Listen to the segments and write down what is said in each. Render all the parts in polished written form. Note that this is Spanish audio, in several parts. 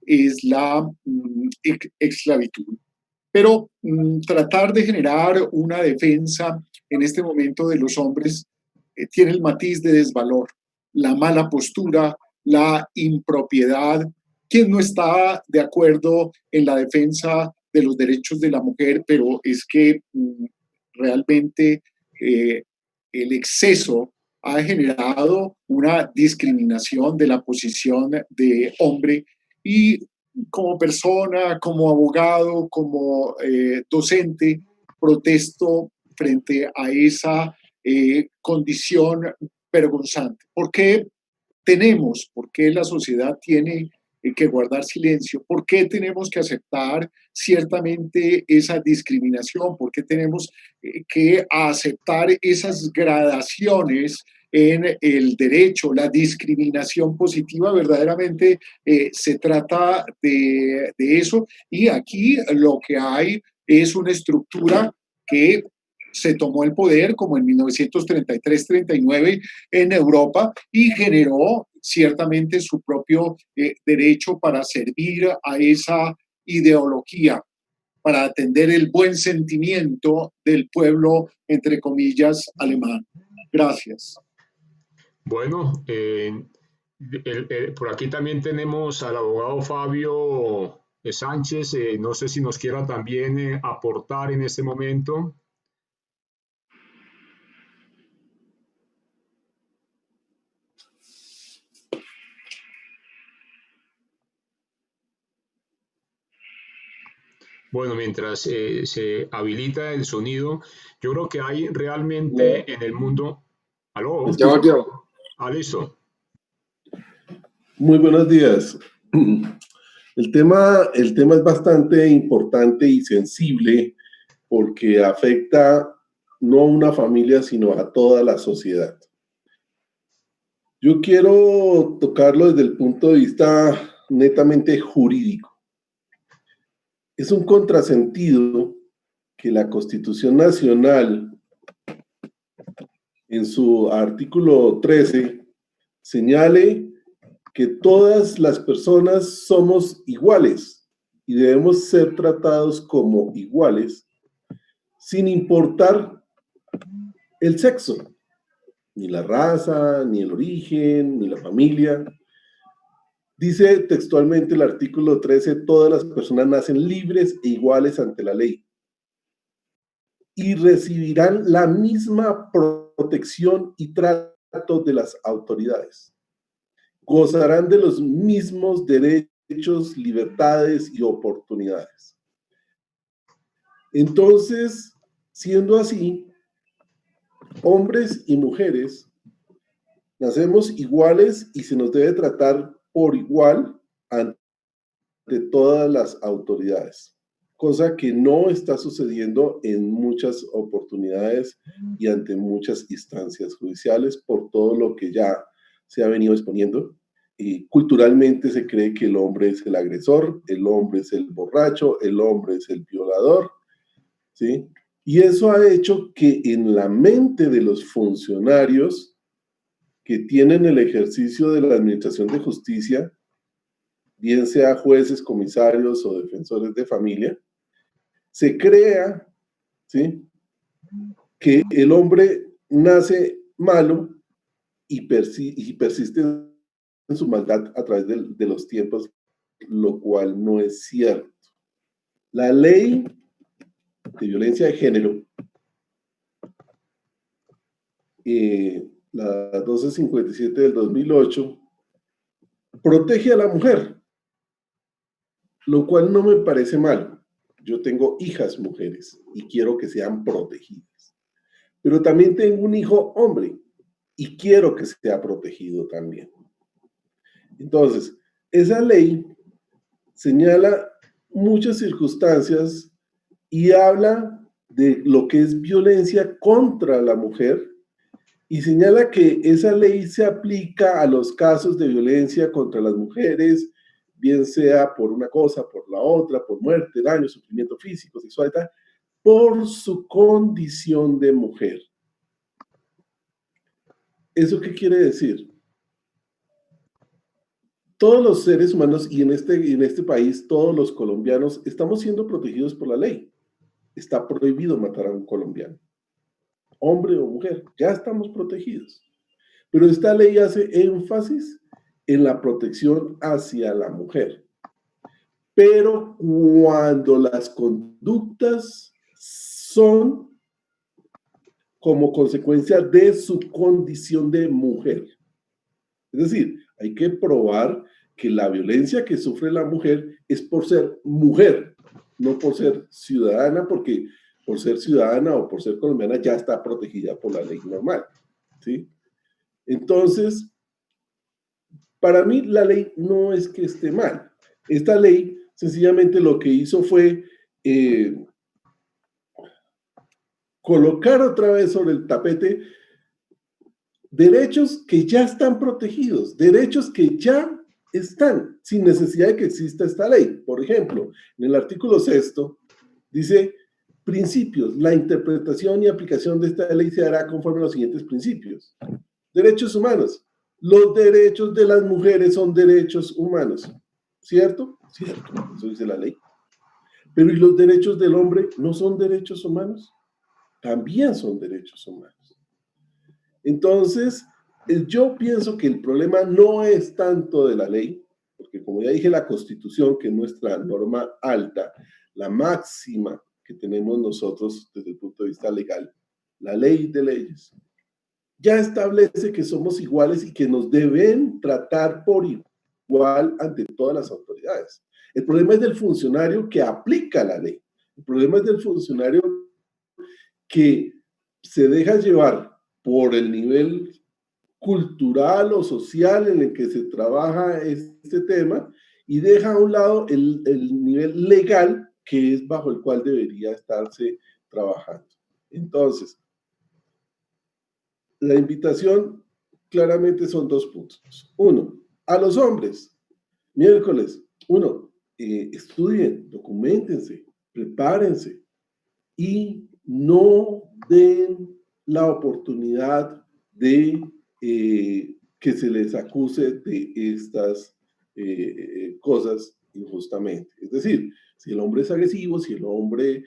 es la esclavitud. Pero tratar de generar una defensa en este momento de los hombres tiene el matiz de desvalor, la mala postura, la impropiedad. ¿Quién no está de acuerdo en la defensa de los derechos de la mujer? Pero es que realmente eh, el exceso ha generado una discriminación de la posición de hombre y como persona, como abogado, como docente, protesto frente a esa condición vergonzante. ¿Por qué la sociedad tiene que guardar silencio? ¿Por qué tenemos que aceptar ciertamente esa discriminación? ¿Por qué tenemos que aceptar esas gradaciones en el derecho? La discriminación positiva verdaderamente se trata de eso, y aquí lo que hay es una estructura que se tomó el poder como en 1933-39 en Europa y generó ciertamente su propio derecho para servir a esa ideología, para atender el buen sentimiento del pueblo, entre comillas, alemán. Gracias. Bueno, por aquí también tenemos al abogado Fabio Sánchez. No sé si nos quiera también aportar en este momento. Bueno, mientras se habilita el sonido, yo creo que hay realmente en el mundo... ¿Me ¿Aló? escucha? Listo. Muy buenos días. El tema es bastante importante y sensible porque afecta no a una familia, sino a toda la sociedad. Yo quiero tocarlo desde el punto de vista netamente jurídico. Es un contrasentido que la Constitución Nacional, en su artículo 13, señale que todas las personas somos iguales y debemos ser tratados como iguales sin importar el sexo, ni la raza, ni el origen, ni la familia. Dice textualmente el artículo 13, todas las personas nacen libres e iguales ante la ley y recibirán la misma protección y trato de las autoridades. Gozarán de los mismos derechos, libertades y oportunidades. Entonces, siendo así, hombres y mujeres nacemos iguales y se nos debe tratar por igual ante todas las autoridades, cosa que no está sucediendo en muchas oportunidades y ante muchas instancias judiciales por todo lo que ya se ha venido exponiendo. Y culturalmente se cree que el hombre es el agresor, el hombre es el borracho, el hombre es el violador, ¿sí? Y eso ha hecho que en la mente de los funcionarios que tienen el ejercicio de la administración de justicia, bien sea jueces, comisarios o defensores de familia, se crea, ¿sí?, que el hombre nace malo y persiste en su maldad a través de los tiempos, lo cual no es cierto. La ley de violencia de género, la 1257 del 2008, protege a la mujer, lo cual no me parece mal. Yo tengo hijas mujeres y quiero que sean protegidas. Pero también tengo un hijo hombre y quiero que sea protegido también. Entonces, esa ley señala muchas circunstancias y habla de lo que es violencia contra la mujer y señala que esa ley se aplica a los casos de violencia contra las mujeres, bien sea por una cosa, por la otra, por muerte, daño, sufrimiento físico, sexual, tal, por su condición de mujer. ¿Eso qué quiere decir? todos los seres humanos y en este país, todos los colombianos, estamos siendo protegidos por la ley. Está prohibido matar a un colombiano, hombre o mujer, ya estamos protegidos. Pero esta ley hace énfasis en la protección hacia la mujer. Pero cuando las conductas son como consecuencia de su condición de mujer. Es decir, hay que probar que la violencia que sufre la mujer es por ser mujer, no por ser ciudadana, porque por ser ciudadana o por ser colombiana ya está protegida por la ley normal, ¿sí? Entonces, para mí la ley no es que esté mal. Esta ley sencillamente lo que hizo fue colocar otra vez sobre el tapete derechos que ya están protegidos, derechos que ya están sin necesidad de que exista esta ley. Por ejemplo, en el artículo 6 dice: principios, la interpretación y aplicación de esta ley se hará conforme a los siguientes principios. Derechos humanos. Los derechos de las mujeres son derechos humanos. ¿Cierto? Cierto, eso dice la ley. Pero ¿y los derechos del hombre no son derechos humanos? También son derechos humanos. Entonces, yo pienso que el problema no es tanto de la ley, porque como ya dije, la Constitución, que es nuestra norma alta, la máxima que tenemos nosotros desde el punto de vista legal, la ley de leyes, ya establece que somos iguales y que nos deben tratar por igual ante todas las autoridades. El problema es del funcionario que aplica la ley. El problema es del funcionario que se deja llevar por el nivel cultural o social en el que se trabaja este tema y deja a un lado el nivel legal que es bajo el cual debería estarse trabajando. Entonces, la invitación claramente son 2 puntos. Uno, a los hombres, miércoles, estudien, documentense, prepárense y no den la oportunidad de que se les acuse de estas cosas injustamente. Es decir, si el hombre es agresivo, si el hombre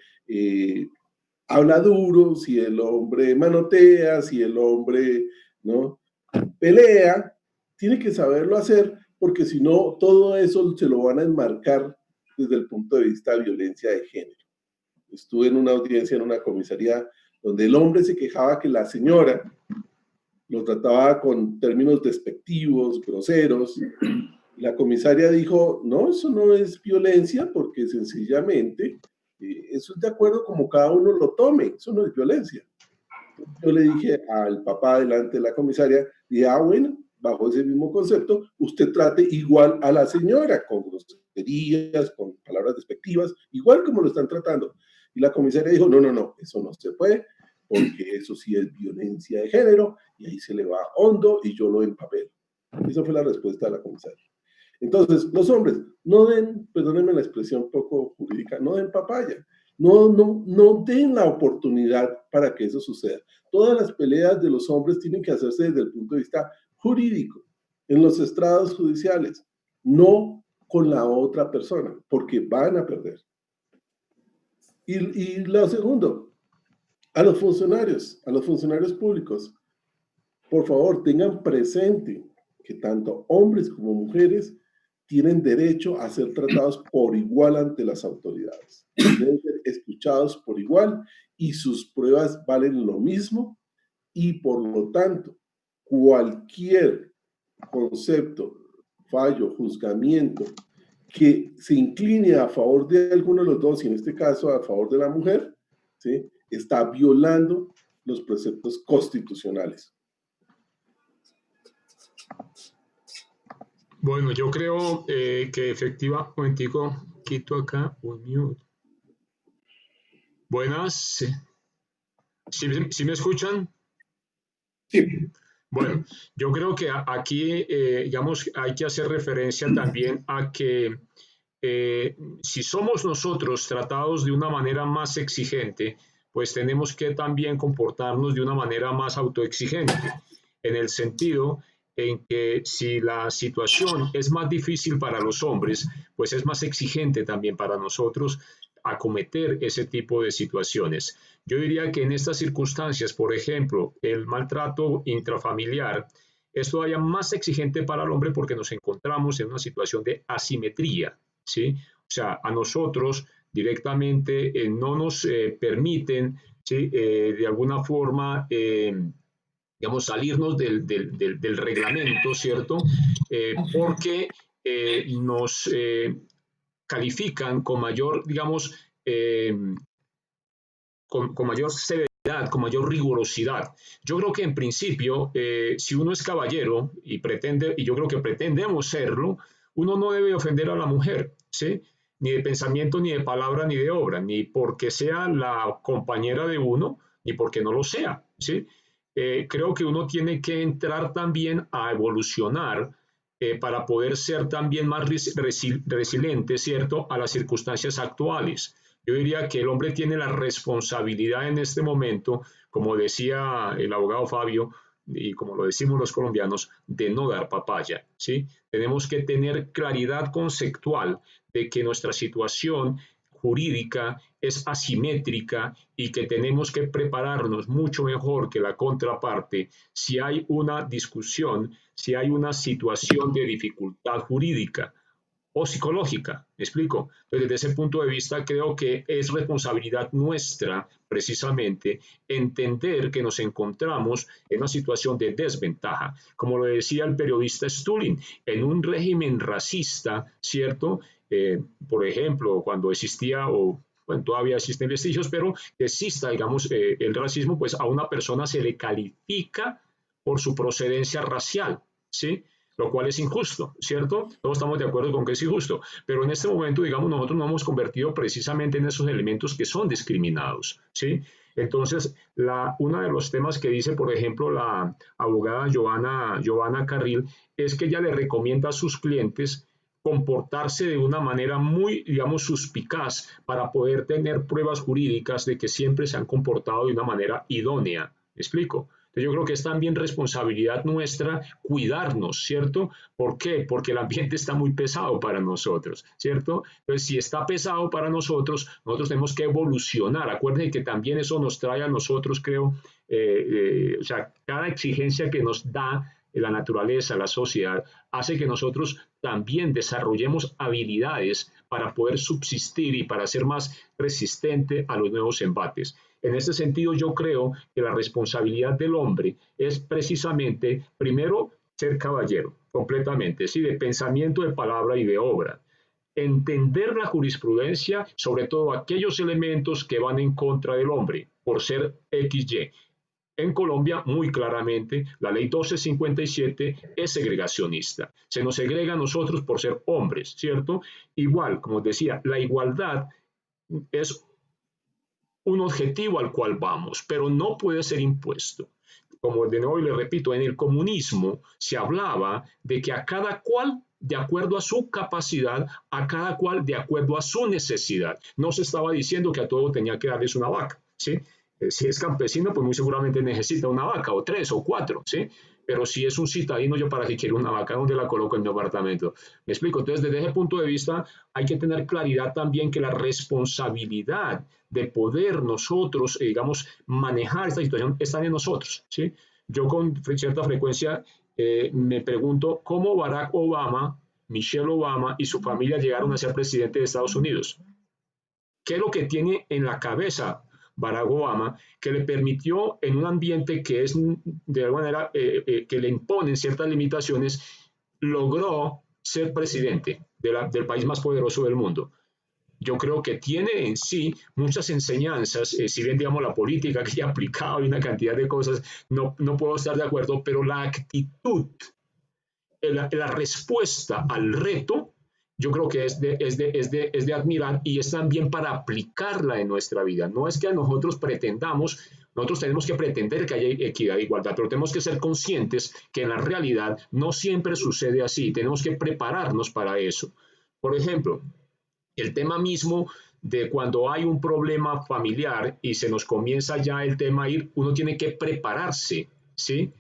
habla duro, si el hombre manotea, si el hombre, ¿no?, pelea, tiene que saberlo hacer, porque si no, todo eso se lo van a enmarcar desde el punto de vista de violencia de género. Estuve en una audiencia en una comisaría donde el hombre se quejaba que la señora lo trataba con términos despectivos, groseros. La comisaria dijo: no, eso no es violencia, porque sencillamente eso es de acuerdo como cada uno lo tome, eso no es violencia. Yo le dije al papá delante de la comisaria, dije: bueno, bajo ese mismo concepto, usted trate igual a la señora, con groserías, con palabras despectivas, igual como lo están tratando. Y la comisaria dijo: no, eso no se puede, porque eso sí es violencia de género, y ahí se le va hondo y yo lo empapelo. Esa fue la respuesta de la comisaria. Entonces, los hombres, no den, perdónenme la expresión poco jurídica, no den papaya, no den la oportunidad para que eso suceda. Todas las peleas de los hombres tienen que hacerse desde el punto de vista jurídico, en los estrados judiciales, no con la otra persona, porque van a perder. Y lo segundo, a los funcionarios públicos, por favor, tengan presente que tanto hombres como mujeres tienen derecho a ser tratados por igual ante las autoridades. Deben ser escuchados por igual y sus pruebas valen lo mismo, y por lo tanto, cualquier concepto, fallo, juzgamiento que se incline a favor de alguno de los dos, y en este caso a favor de la mujer, ¿sí?, está violando los preceptos constitucionales. Bueno, yo creo que efectivamente, quito acá un mute. Buenas, ¿sí me escuchan? Sí. Bueno, yo creo que aquí, digamos, hay que hacer referencia también a que si somos nosotros tratados de una manera más exigente, pues tenemos que también comportarnos de una manera más autoexigente, en el sentido en que si la situación es más difícil para los hombres, pues es más exigente también para nosotros acometer ese tipo de situaciones. Yo diría que en estas circunstancias, por ejemplo, el maltrato intrafamiliar es todavía más exigente para el hombre porque nos encontramos en una situación de asimetría, ¿sí? O sea, a nosotros directamente no nos permiten, ¿sí? De alguna forma, digamos, salirnos del reglamento, ¿cierto? Porque nos califican con mayor, digamos, con mayor severidad, con mayor rigurosidad. Yo creo que en principio, si uno es caballero y pretende, y yo creo que pretendemos serlo, uno no debe ofender a la mujer, ¿sí? Ni de pensamiento, ni de palabra, ni de obra, ni porque sea la compañera de uno, ni porque no lo sea, ¿sí? Creo que uno tiene que entrar también a evolucionar para poder ser también más resiliente, ¿cierto?, a las circunstancias actuales. Yo diría que el hombre tiene la responsabilidad en este momento, como decía el abogado Fabio, y como lo decimos los colombianos, de no dar papaya, ¿sí? Tenemos que tener claridad conceptual de que nuestra situación jurídica es asimétrica y que tenemos que prepararnos mucho mejor que la contraparte si hay una discusión, si hay una situación de dificultad jurídica o psicológica. ¿Me explico? Entonces, desde ese punto de vista, creo que es responsabilidad nuestra, precisamente, entender que nos encontramos en una situación de desventaja. Como lo decía el periodista Stulin, en un régimen racista, ¿cierto? Por ejemplo, cuando existía o bueno, todavía existen vestigios, pero exista, digamos, el racismo, pues a una persona se le califica por su procedencia racial, ¿sí? Lo cual es injusto, ¿cierto? Todos estamos de acuerdo con que es injusto, pero en este momento, digamos, nosotros nos hemos convertido precisamente en esos elementos que son discriminados, ¿sí? Entonces, uno de los temas que dice, por ejemplo, la abogada Giovanna Carril, es que ella le recomienda a sus clientes comportarse de una manera muy, digamos, suspicaz para poder tener pruebas jurídicas de que siempre se han comportado de una manera idónea. ¿Me explico? Yo creo que es también responsabilidad nuestra cuidarnos, ¿cierto? ¿Por qué? Porque el ambiente está muy pesado para nosotros, ¿cierto? Entonces, si está pesado para nosotros, nosotros tenemos que evolucionar. Acuérdense que también eso nos trae a nosotros, creo, o sea, cada exigencia que nos da la naturaleza, la sociedad, hace que nosotros también desarrollemos habilidades para poder subsistir y para ser más resistente a los nuevos embates. En este sentido, yo creo que la responsabilidad del hombre es precisamente, primero, ser caballero, completamente, ¿sí? De pensamiento, de palabra y de obra. Entender la jurisprudencia, sobre todo aquellos elementos que van en contra del hombre, por ser XY. En Colombia, muy claramente, la ley 1257 es segregacionista. Se nos segrega a nosotros por ser hombres, ¿cierto? Igual, como decía, la igualdad es un objetivo al cual vamos, pero no puede ser impuesto. Como de nuevo le repito, en el comunismo se hablaba de que a cada cual de acuerdo a su capacidad, a cada cual de acuerdo a su necesidad. No se estaba diciendo que a todo tenía que darles una vaca, ¿sí? Si es campesino, pues muy seguramente necesita una vaca, o tres, o cuatro, ¿sí? Pero si es un citadino, yo para qué quiero una vaca, ¿dónde la coloco en mi apartamento? ¿Me explico? Entonces, desde ese punto de vista, hay que tener claridad también que la responsabilidad de poder nosotros, digamos, manejar esta situación está en nosotros, ¿sí? Yo con cierta frecuencia me pregunto cómo Barack Obama, Michelle Obama y su familia llegaron a ser presidente de Estados Unidos. ¿Qué es lo que tiene en la cabeza Barack Obama que le permitió en un ambiente que es de alguna manera que le imponen ciertas limitaciones, logró ser presidente del país más poderoso del mundo? Yo creo que tiene en sí muchas enseñanzas, si bien digamos la política que ha aplicado y una cantidad de cosas, no puedo estar de acuerdo, pero la actitud, la respuesta al reto, yo creo que es de admirar y es también para aplicarla en nuestra vida. No es que a nosotros pretendamos, nosotros tenemos que pretender que haya equidad e igualdad, pero tenemos que ser conscientes que en la realidad no siempre sucede así. Tenemos que prepararnos para eso. Por ejemplo, el tema mismo de cuando hay un problema familiar y se nos comienza ya el tema a ir, uno tiene que prepararse, ¿sí?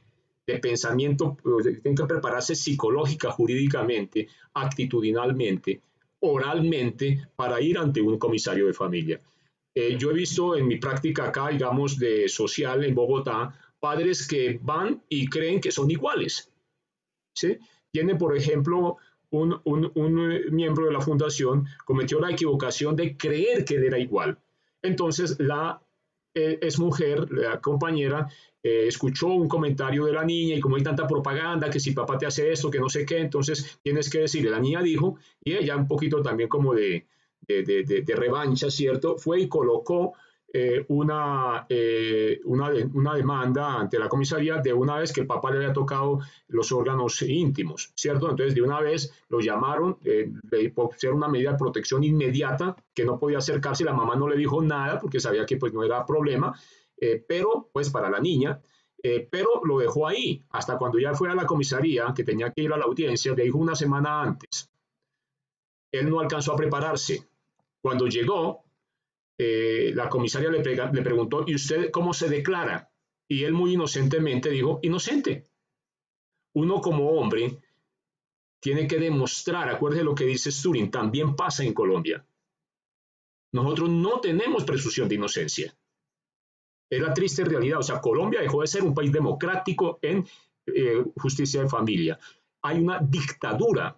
de pensamiento, tienen que prepararse psicológica, jurídicamente, actitudinalmente, oralmente, para ir ante un comisario de familia. Yo he visto en mi práctica acá, digamos, de social en Bogotá, padres que van y creen que son iguales, ¿sí? Tiene, por ejemplo, un miembro de la fundación cometió la equivocación de creer que él era igual. Entonces, la es mujer, la compañera, escuchó un comentario de la niña y como hay tanta propaganda, que si papá te hace esto, que no sé qué, entonces tienes que decirle, la niña dijo, y ella un poquito también como de revancha, ¿cierto? Fue y colocó una demanda ante la comisaría de una vez que el papá le había tocado los órganos íntimos, ¿cierto? Entonces, de una vez lo llamaron, le pusieron una medida de protección inmediata, que no podía acercarse, la mamá no le dijo nada porque sabía que pues no era problema, pero pues para la niña, pero lo dejó ahí, hasta cuando ya fue a la comisaría, que tenía que ir a la audiencia, le dijo una semana antes. Él no alcanzó a prepararse. Cuando llegó, la comisaria le preguntó, ¿y usted cómo se declara? Y él muy inocentemente dijo, inocente. Uno como hombre tiene que demostrar, acuérdese lo que dice Sturing, también pasa en Colombia. Nosotros no tenemos presunción de inocencia. Es la triste realidad. O sea, Colombia dejó de ser un país democrático en justicia de familia. Hay una dictadura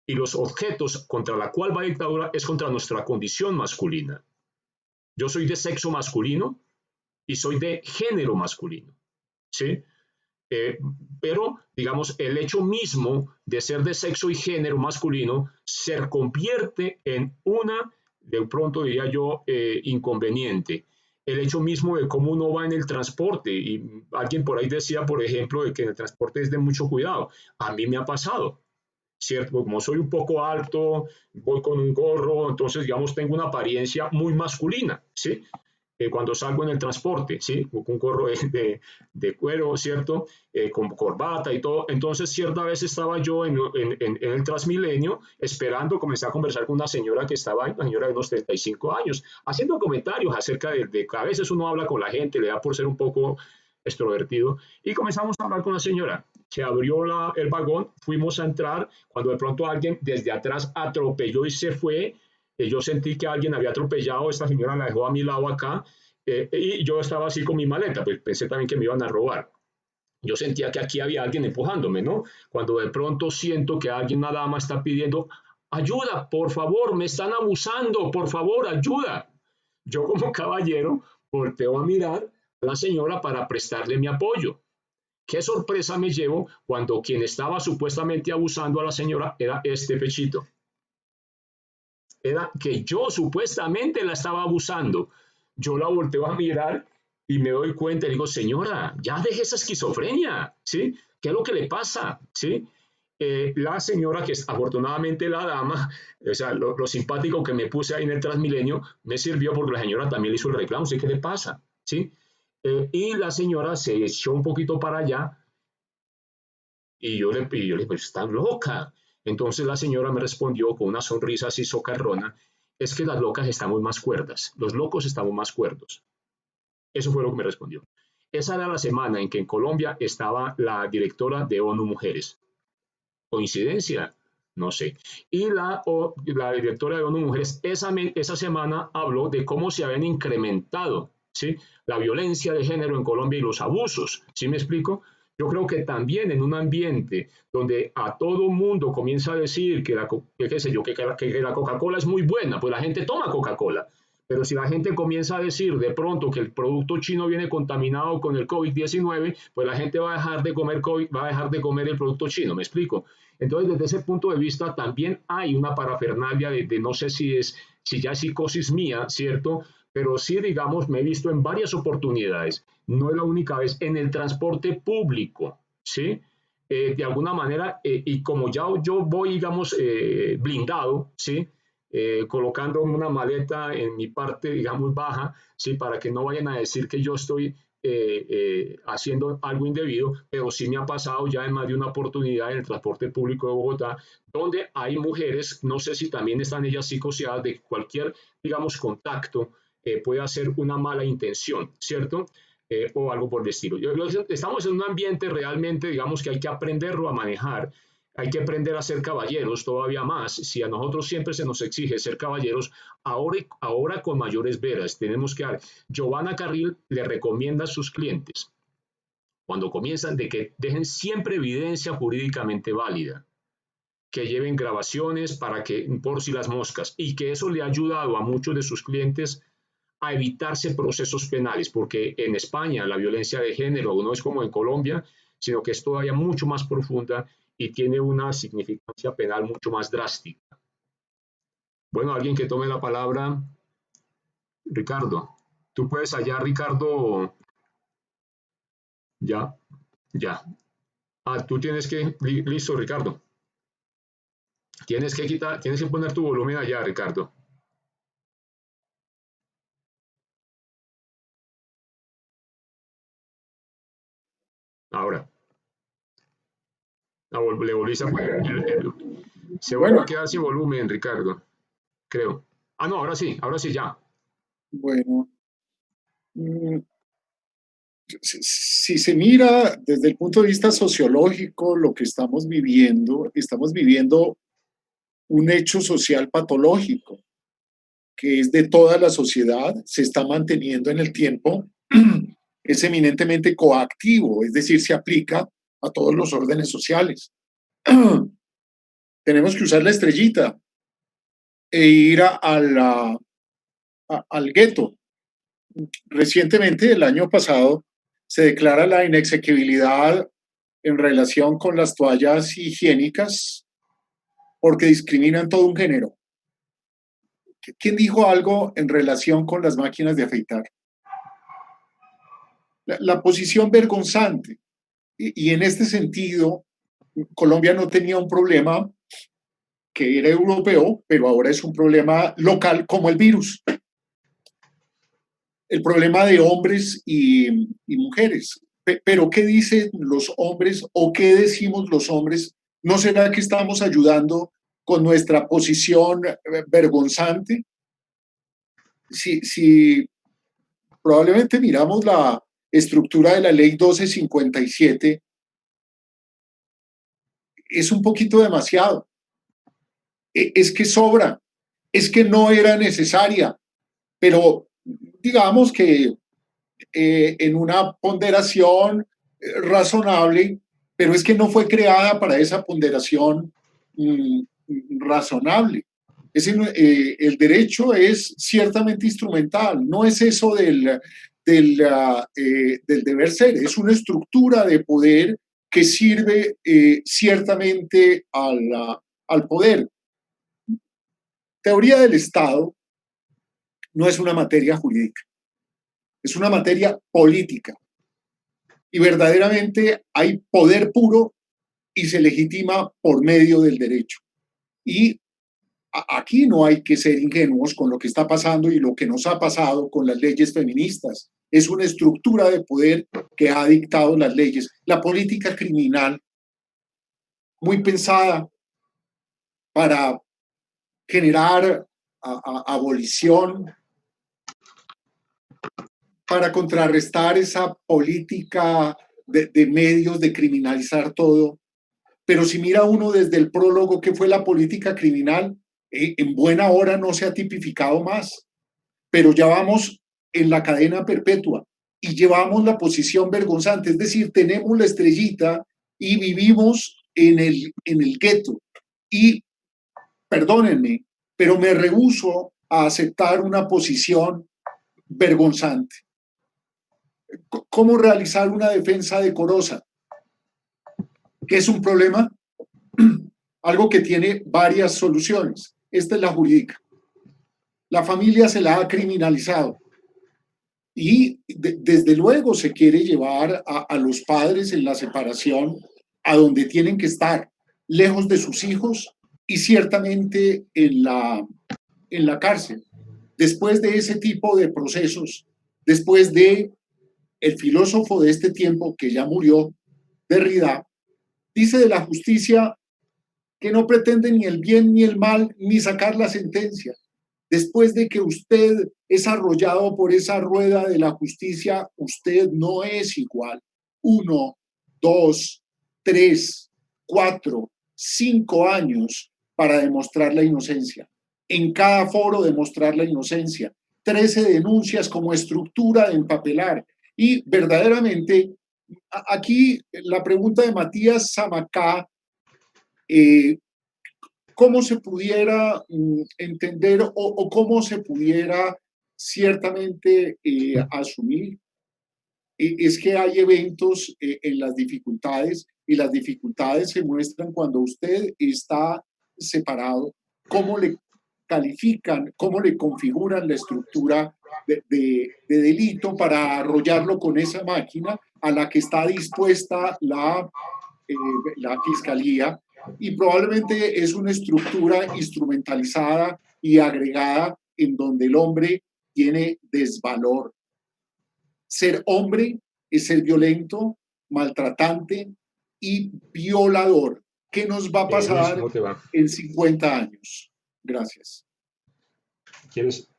y los objetos contra la cual va la dictadura es contra nuestra condición masculina. Yo soy de sexo masculino y soy de género masculino, ¿sí? Pero, digamos, el hecho mismo de ser de sexo y género masculino se convierte en una, de pronto diría yo, inconveniente. El hecho mismo de cómo uno va en el transporte, y alguien por ahí decía, por ejemplo, de que en el transporte es de mucho cuidado. A mí me ha pasado, ¿cierto? Como soy un poco alto, voy con un gorro, entonces, digamos, tengo una apariencia muy masculina, ¿sí? Cuando salgo en el transporte, ¿sí? Con un gorro de cuero, ¿cierto? Con corbata y todo. Entonces, cierta vez estaba yo en el Transmilenio esperando, comencé a conversar con una señora que estaba ahí, una señora de unos 35 años, haciendo comentarios acerca de que a veces uno habla con la gente, le da por ser un poco extrovertido, y comenzamos a hablar con la señora. Se abrió el vagón, fuimos a entrar, cuando de pronto alguien desde atrás atropelló y se fue. Yo sentí que alguien había atropellado, esta señora la dejó a mi lado acá, y yo estaba así con mi maleta, pues pensé también que me iban a robar. Yo sentía que aquí había alguien empujándome, ¿no? Cuando de pronto siento que alguien, una dama, está pidiendo, ayuda, por favor, me están abusando, por favor, ayuda. Yo como caballero volteo a mirar a la señora para prestarle mi apoyo. Qué sorpresa me llevo cuando quien estaba supuestamente abusando a la señora era este pechito. Era que yo supuestamente la estaba abusando. Yo la volteo a mirar y me doy cuenta y digo, señora, ya deje esa esquizofrenia, ¿sí? ¿Qué es lo que le pasa? ¿Sí? La señora, que es afortunadamente la dama, o sea, lo simpático que me puse ahí en el Transmilenio, me sirvió porque la señora también le hizo el reclamo, ¿sí? ¿Qué le pasa? ¿Sí? Y la señora se echó un poquito para allá y yo le dije, pues está loca. Entonces la señora me respondió con una sonrisa así socarrona, es que las locas estamos más cuerdas, los locos estamos más cuerdos. Eso fue lo que me respondió. Esa era la semana en que en Colombia estaba la directora de ONU Mujeres. ¿Coincidencia? No sé. Y la directora de ONU Mujeres esa semana habló de cómo se habían incrementado, ¿sí? La violencia de género en Colombia y los abusos. ¿Sí me explico? Yo creo que también en un ambiente donde a todo mundo comienza a decir qué sé yo, que la Coca-Cola es muy buena, pues la gente toma Coca-Cola. Pero si la gente comienza a decir de pronto que el producto chino viene contaminado con el COVID-19, pues la gente va a dejar de comer COVID, va a dejar de comer el producto chino, ¿me explico? Entonces, desde ese punto de vista, también hay una parafernalia de no sé si ya es psicosis mía, ¿cierto? Pero sí, digamos, me he visto en varias oportunidades, no es la única vez, en el transporte público, ¿sí? De alguna manera, y como ya yo voy, digamos, blindado, ¿sí? Colocando una maleta en mi parte, digamos, baja, ¿sí? Para que no vayan a decir que yo estoy haciendo algo indebido, pero sí me ha pasado ya en más de una oportunidad en el transporte público de Bogotá, donde hay mujeres, no sé si también están ellas psicoseadas de cualquier, digamos, contacto, puede ser una mala intención, ¿cierto? o algo por el estilo. Estamos en un ambiente realmente, digamos, que hay que aprenderlo a manejar. Hay que aprender a ser caballeros todavía más. Si a nosotros siempre se nos exige ser caballeros, ahora con mayores veras tenemos que dar. Giovanna Carril le recomienda a sus clientes, cuando comienzan, de que dejen siempre evidencia jurídicamente válida, que lleven grabaciones para que, por si las moscas, y que eso le ha ayudado a muchos de sus clientes a evitarse procesos penales, porque en España la violencia de género no es como en Colombia, sino que es todavía mucho más profunda y tiene una significancia penal mucho más drástica. Bueno, alguien que tome la palabra, Ricardo. Tú puedes allá, Ricardo, ya, ya. Ah, tú tienes que, listo, Ricardo. Tienes que poner tu volumen allá, Ricardo. Ahora. Le volviste a poner. Se volvió Bueno, a quedar sin volumen, Ricardo, creo. Ah, no, ahora sí, ya. bueno. mm, si se mira desde el punto de vista sociológico lo que estamos viviendo un hecho social patológico, que es de toda la sociedad, se está manteniendo en el tiempo, es eminentemente coactivo, es decir, se aplica a todos los órdenes sociales. Tenemos que usar la estrellita e ir al gueto. Recientemente, el año pasado, se declara la inexequibilidad en relación con las toallas higiénicas porque discriminan todo un género. ¿Quién dijo algo en relación con las máquinas de afeitar? La posición vergonzante. Y en este sentido, Colombia no tenía un problema que era europeo, pero ahora es un problema local como el virus. El problema de hombres y mujeres. Pero ¿qué dicen los hombres o qué decimos los hombres? ¿No será que estamos ayudando con nuestra posición vergonzante? Si probablemente miramos la estructura de la ley 1257, es un poquito demasiado. Es que sobra, es que no era necesaria, pero digamos que en una ponderación razonable, pero es que no fue creada para esa ponderación razonable. El derecho es ciertamente instrumental, no es eso del deber ser, es una estructura de poder que sirve ciertamente al poder. Teoría del Estado no es una materia jurídica, es una materia política. Y verdaderamente hay poder puro y se legitima por medio del derecho. Y aquí no hay que ser ingenuos con lo que está pasando y lo que nos ha pasado con las leyes feministas. Es una estructura de poder que ha dictado las leyes. La política criminal, muy pensada para generar abolición, para contrarrestar esa política de medios de criminalizar todo. Pero si mira uno desde el prólogo que fue la política criminal, en buena hora no se ha tipificado más, pero ya vamos en la cadena perpetua y llevamos la posición vergonzante, es decir, tenemos la estrellita y vivimos en el gueto. Y perdónenme, pero me rehúso a aceptar una posición vergonzante. ¿Cómo realizar una defensa decorosa? ¿Qué es un problema? Algo que tiene varias soluciones. Esta es la jurídica. La familia se la ha criminalizado y desde luego se quiere llevar a los padres en la separación a donde tienen que estar, lejos de sus hijos y ciertamente en la cárcel. Después de ese tipo de procesos, después de el filósofo de este tiempo que ya murió, Derrida, dice de la justicia que no pretende ni el bien ni el mal ni sacar la sentencia, Después de que usted es arrollado por esa rueda de la justicia, usted no es igual. 1, 2, 3, 4, 5 años para demostrar la inocencia. En cada foro demostrar la inocencia. 13 denuncias como estructura de empapelar. Y verdaderamente, aquí la pregunta de Matías Zamacá, cómo se pudiera entender o cómo se pudiera ciertamente asumir, es que hay eventos en las dificultades y las dificultades se muestran cuando usted está separado, cómo le califican, cómo le configuran la estructura de delito para arrollarlo con esa máquina a la que está dispuesta la fiscalía, y probablemente es una estructura instrumentalizada y agregada en donde el hombre tiene desvalor. Ser hombre es ser violento, maltratante y violador. ¿Qué nos va a Luis, pasar ¿cómo te va? en 50 años? Gracias. ¿Quieres?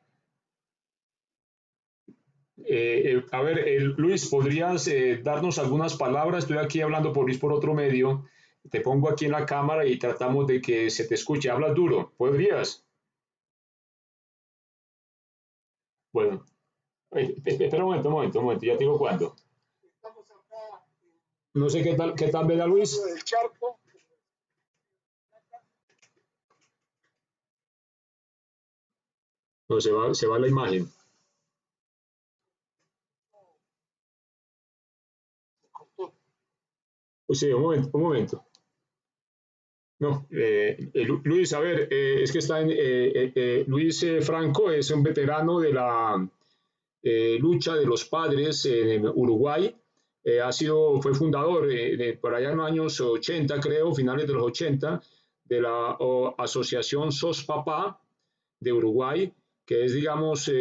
A ver, Luis, ¿podrías darnos algunas palabras? Estoy aquí hablando por Luis por otro medio. Te pongo aquí en la cámara y tratamos de que se te escuche. Hablas duro. ¿Podrías? Bueno, espera un momento, ya te digo cuándo. No sé qué tal, ¿verdad, Luis? No, se va la imagen. Sí, un momento. No, Luis, a ver, es que está en, Luis Franco es un veterano de la lucha de los padres en Uruguay. Fue fundador por allá en los años 80, creo, finales de los 80, de la Asociación SOS Papá de Uruguay, que es, digamos,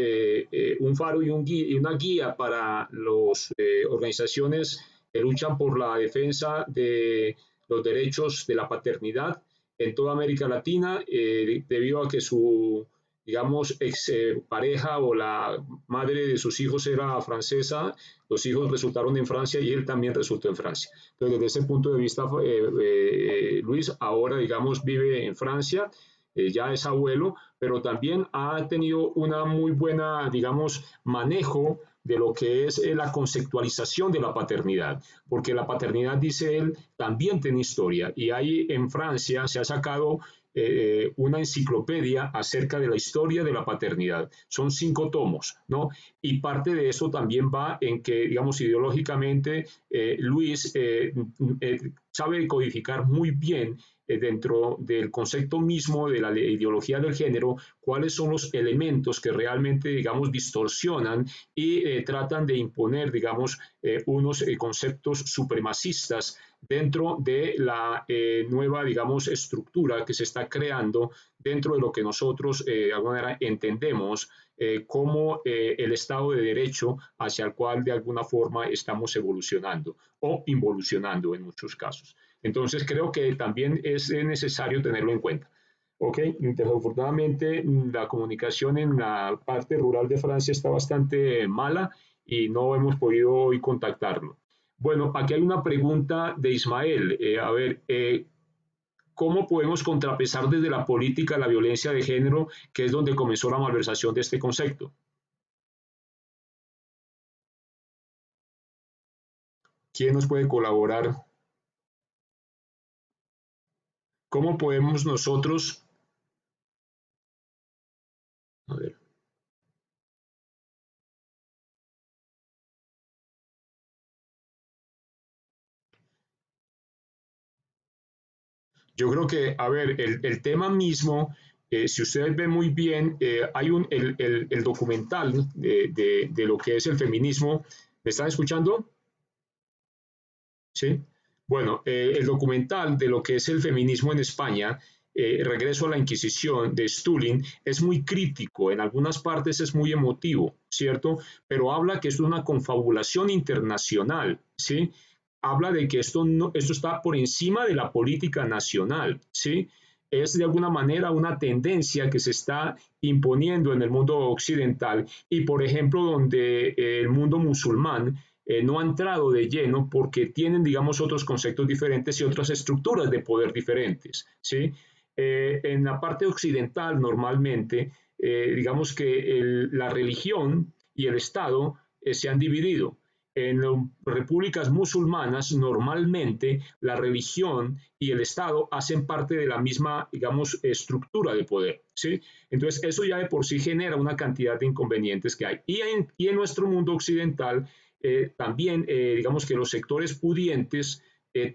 un faro y una guía para las organizaciones que luchan por la defensa de los derechos de la paternidad en toda América Latina, debido a que su, digamos, ex pareja o la madre de sus hijos era francesa, los hijos resultaron en Francia y él también resultó en Francia. Entonces, desde ese punto de vista, Luis ahora, digamos, vive en Francia, ya es abuelo, pero también ha tenido una muy buena, digamos, manejo de lo que es la conceptualización de la paternidad, porque la paternidad, dice él, también tiene historia, y ahí en Francia se ha sacado una enciclopedia acerca de la historia de la paternidad. Son 5 tomos, ¿no? Y parte de eso también va en que, digamos, ideológicamente, Luis sabe codificar muy bien dentro del concepto mismo de la ideología del género, cuáles son los elementos que realmente, digamos, distorsionan y tratan de imponer, digamos, unos conceptos supremacistas dentro de la nueva, digamos, estructura que se está creando dentro de lo que nosotros, de alguna manera, entendemos como el Estado de Derecho hacia el cual, de alguna forma, estamos evolucionando o involucionando en muchos casos. Entonces, creo que también es necesario tenerlo en cuenta. Ok, desafortunadamente la comunicación en la parte rural de Francia está bastante mala y no hemos podido hoy contactarlo. Bueno, aquí hay una pregunta de Ismael. A ver, ¿cómo podemos contrapesar desde la política la violencia de género, que es donde comenzó la malversación de este concepto? ¿Quién nos puede colaborar? ¿Cómo podemos nosotros? A ver. Yo creo que, a ver, el tema mismo, si ustedes ven muy bien, hay el documental de lo que es el feminismo. ¿Me están escuchando? Sí. Bueno, el documental de lo que es el feminismo en España, Regreso a la Inquisición de Stulin, es muy crítico, en algunas partes es muy emotivo, ¿cierto? Pero habla que es una confabulación internacional, ¿sí? Habla de que esto, no, esto está por encima de la política nacional, ¿sí? es de alguna manera una tendencia que se está imponiendo en el mundo occidental y, por ejemplo, donde el mundo musulmán no ha entrado de lleno porque tienen, digamos, otros conceptos diferentes y otras estructuras de poder diferentes, ¿sí? En la parte occidental, normalmente, digamos que la religión y el Estado se han dividido. En repúblicas musulmanas, normalmente la religión y el Estado hacen parte de la misma, digamos, estructura de poder, ¿sí? Entonces, eso ya de por sí genera una cantidad de inconvenientes que hay. Y en nuestro mundo occidental, también, digamos que los sectores pudientes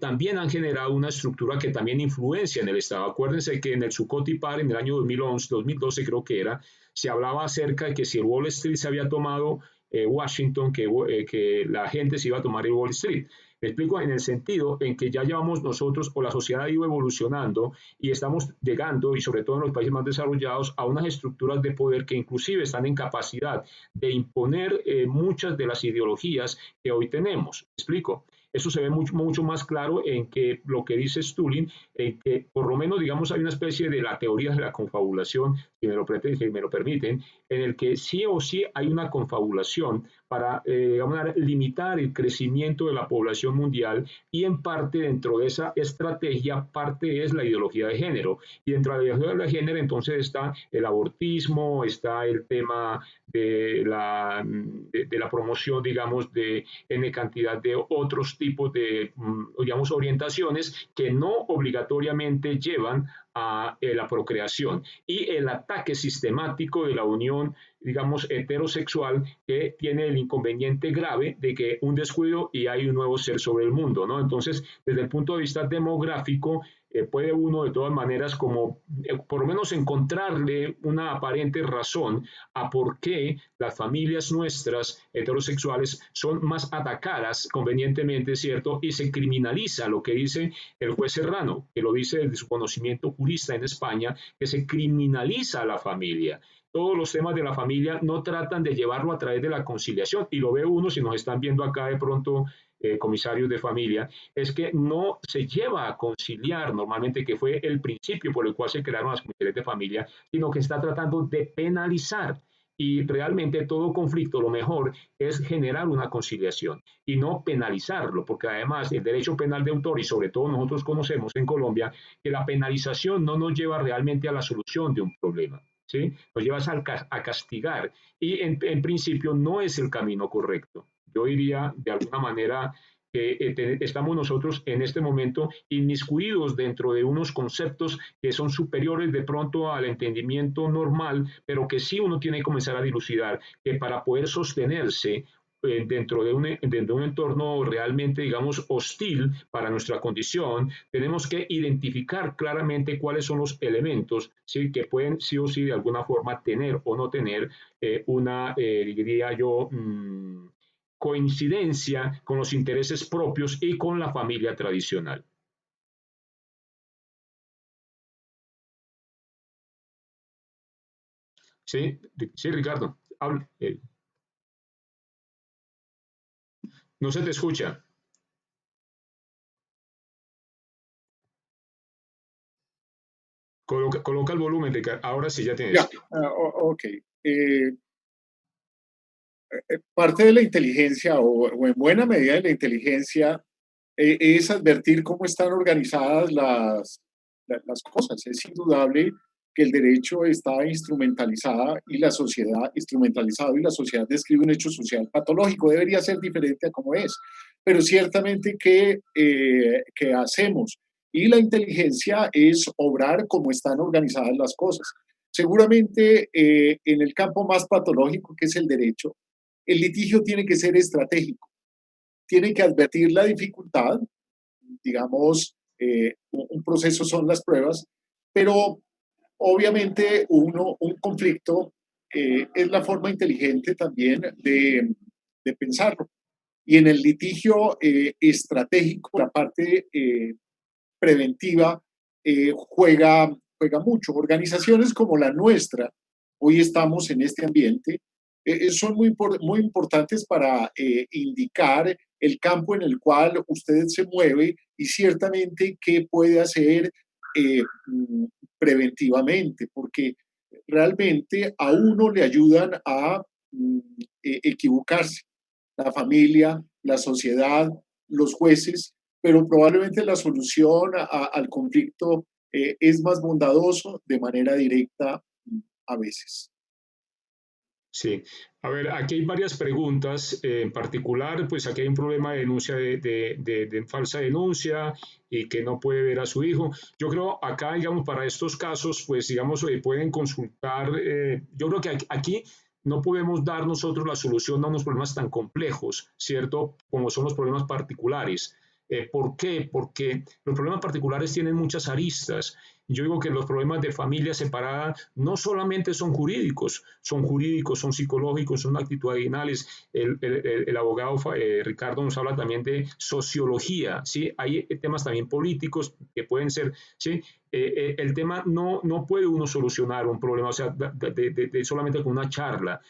también han generado una estructura que también influencia en el Estado. Acuérdense que en el Zuccotti Par, en el año 2011, 2012 creo que era, se hablaba acerca de que si el Wall Street se había tomado Washington, que la gente se iba a tomar el Wall Street. Me explico en el sentido en que ya llevamos nosotros, o la sociedad ha ido evolucionando y estamos llegando, y sobre todo en los países más desarrollados, a unas estructuras de poder que inclusive están en capacidad de imponer muchas de las ideologías que hoy tenemos. ¿Me explico? Eso se ve mucho, mucho más claro en que lo que dice Stulin, en que por lo menos, digamos, hay una especie de la teoría de la confabulación, si me lo permiten, en el que sí o sí hay una confabulación para, digamos, limitar el crecimiento de la población mundial y en parte dentro de esa estrategia, parte es la ideología de género. Y dentro de la ideología de género entonces está el abortismo, está el tema de la promoción, digamos, de N cantidad de otros tipos de, digamos, orientaciones que no obligatoriamente llevan a la procreación y el ataque sistemático de la unión, digamos, heterosexual, que tiene el inconveniente grave de que un descuido y hay un nuevo ser sobre el mundo, ¿no? Entonces, desde el punto de vista demográfico, puede uno de todas maneras como por lo menos encontrarle una aparente razón a por qué las familias nuestras heterosexuales son más atacadas convenientemente, ¿cierto? Y se criminaliza lo que dice el juez Serrano, que lo dice desde su conocimiento jurista en España, que se criminaliza a la familia. Todos los temas de la familia no tratan de llevarlo a través de la conciliación, y lo ve uno si nos están viendo acá de pronto comisarios de familia, es que no se lleva a conciliar normalmente, que fue el principio por el cual se crearon las comisiones de familia, sino que está tratando de penalizar. Y realmente todo conflicto lo mejor es generar una conciliación y no penalizarlo, porque además el derecho penal de autor, y sobre todo nosotros conocemos en Colombia, que la penalización no nos lleva realmente a la solución de un problema, ¿sí? Nos lleva a castigar y en principio no es el camino correcto. Yo diría de alguna manera que estamos nosotros en este momento inmiscuidos dentro de unos conceptos que son superiores de pronto al entendimiento normal, pero que sí uno tiene que comenzar a dilucidar, que para poder sostenerse dentro de un entorno realmente, digamos, hostil para nuestra condición, tenemos que identificar claramente cuáles son los elementos, ¿sí? Que pueden sí o sí de alguna forma tener o no tener una, diría yo, coincidencia con los intereses propios y con la familia tradicional. Sí, sí, Ricardo, habla. No se te escucha. Coloca el volumen, Ricardo. Ahora sí ya Ya, tienes. ok. Parte de la inteligencia, o en buena medida de la inteligencia, es advertir cómo están organizadas las cosas. Es indudable que el derecho está instrumentalizada y la sociedad instrumentalizado y la sociedad describe un hecho social patológico. Debería ser diferente a como es, pero ciertamente que hacemos. Y la inteligencia es obrar como están organizadas las cosas. Seguramente en el campo más patológico que es el derecho, el litigio tiene que ser estratégico, tiene que advertir la dificultad, digamos, un proceso son las pruebas, pero obviamente un conflicto es la forma inteligente también de pensarlo. Y en el litigio estratégico, la parte preventiva juega mucho. Organizaciones como la nuestra, hoy estamos en este ambiente, son muy importantes para indicar el campo en el cual usted se mueve y ciertamente qué puede hacer preventivamente, porque realmente a uno le ayudan a equivocarse, la familia, la sociedad, los jueces, pero probablemente la solución al conflicto es más bondadoso de manera directa a veces. Sí, a ver, aquí hay varias preguntas. En particular, pues aquí hay un problema de denuncia de falsa denuncia y que no puede ver a su hijo. Yo creo acá, digamos, para estos casos, pues digamos, pueden consultar. Yo creo que aquí no podemos dar nosotros la solución a unos problemas tan complejos, ¿cierto? Como son los problemas particulares. ¿Por qué? Porque los problemas particulares tienen muchas aristas. Yo digo que los problemas de familia separada no solamente son jurídicos, son psicológicos, son actitudinales. El abogado Ricardo nos habla también de sociología, ¿sí? Hay temas también políticos que pueden ser, ¿sí? El tema no puede uno solucionar un problema, o sea, solamente con una charla.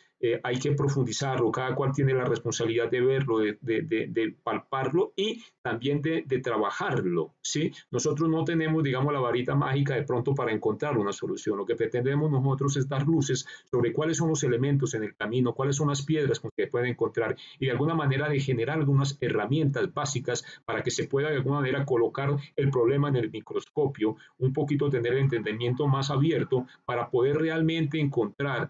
Hay que profundizarlo, cada cual tiene la responsabilidad de verlo, de palparlo y también de trabajarlo, ¿sí? Nosotros no tenemos, digamos, la varita mágica de pronto para encontrar una solución. Lo que pretendemos nosotros es dar luces sobre cuáles son los elementos en el camino, cuáles son las piedras con que pueden encontrar y de alguna manera de generar algunas herramientas básicas para que se pueda de alguna manera colocar el problema en el microscopio, un poquito tener el entendimiento más abierto para poder realmente encontrar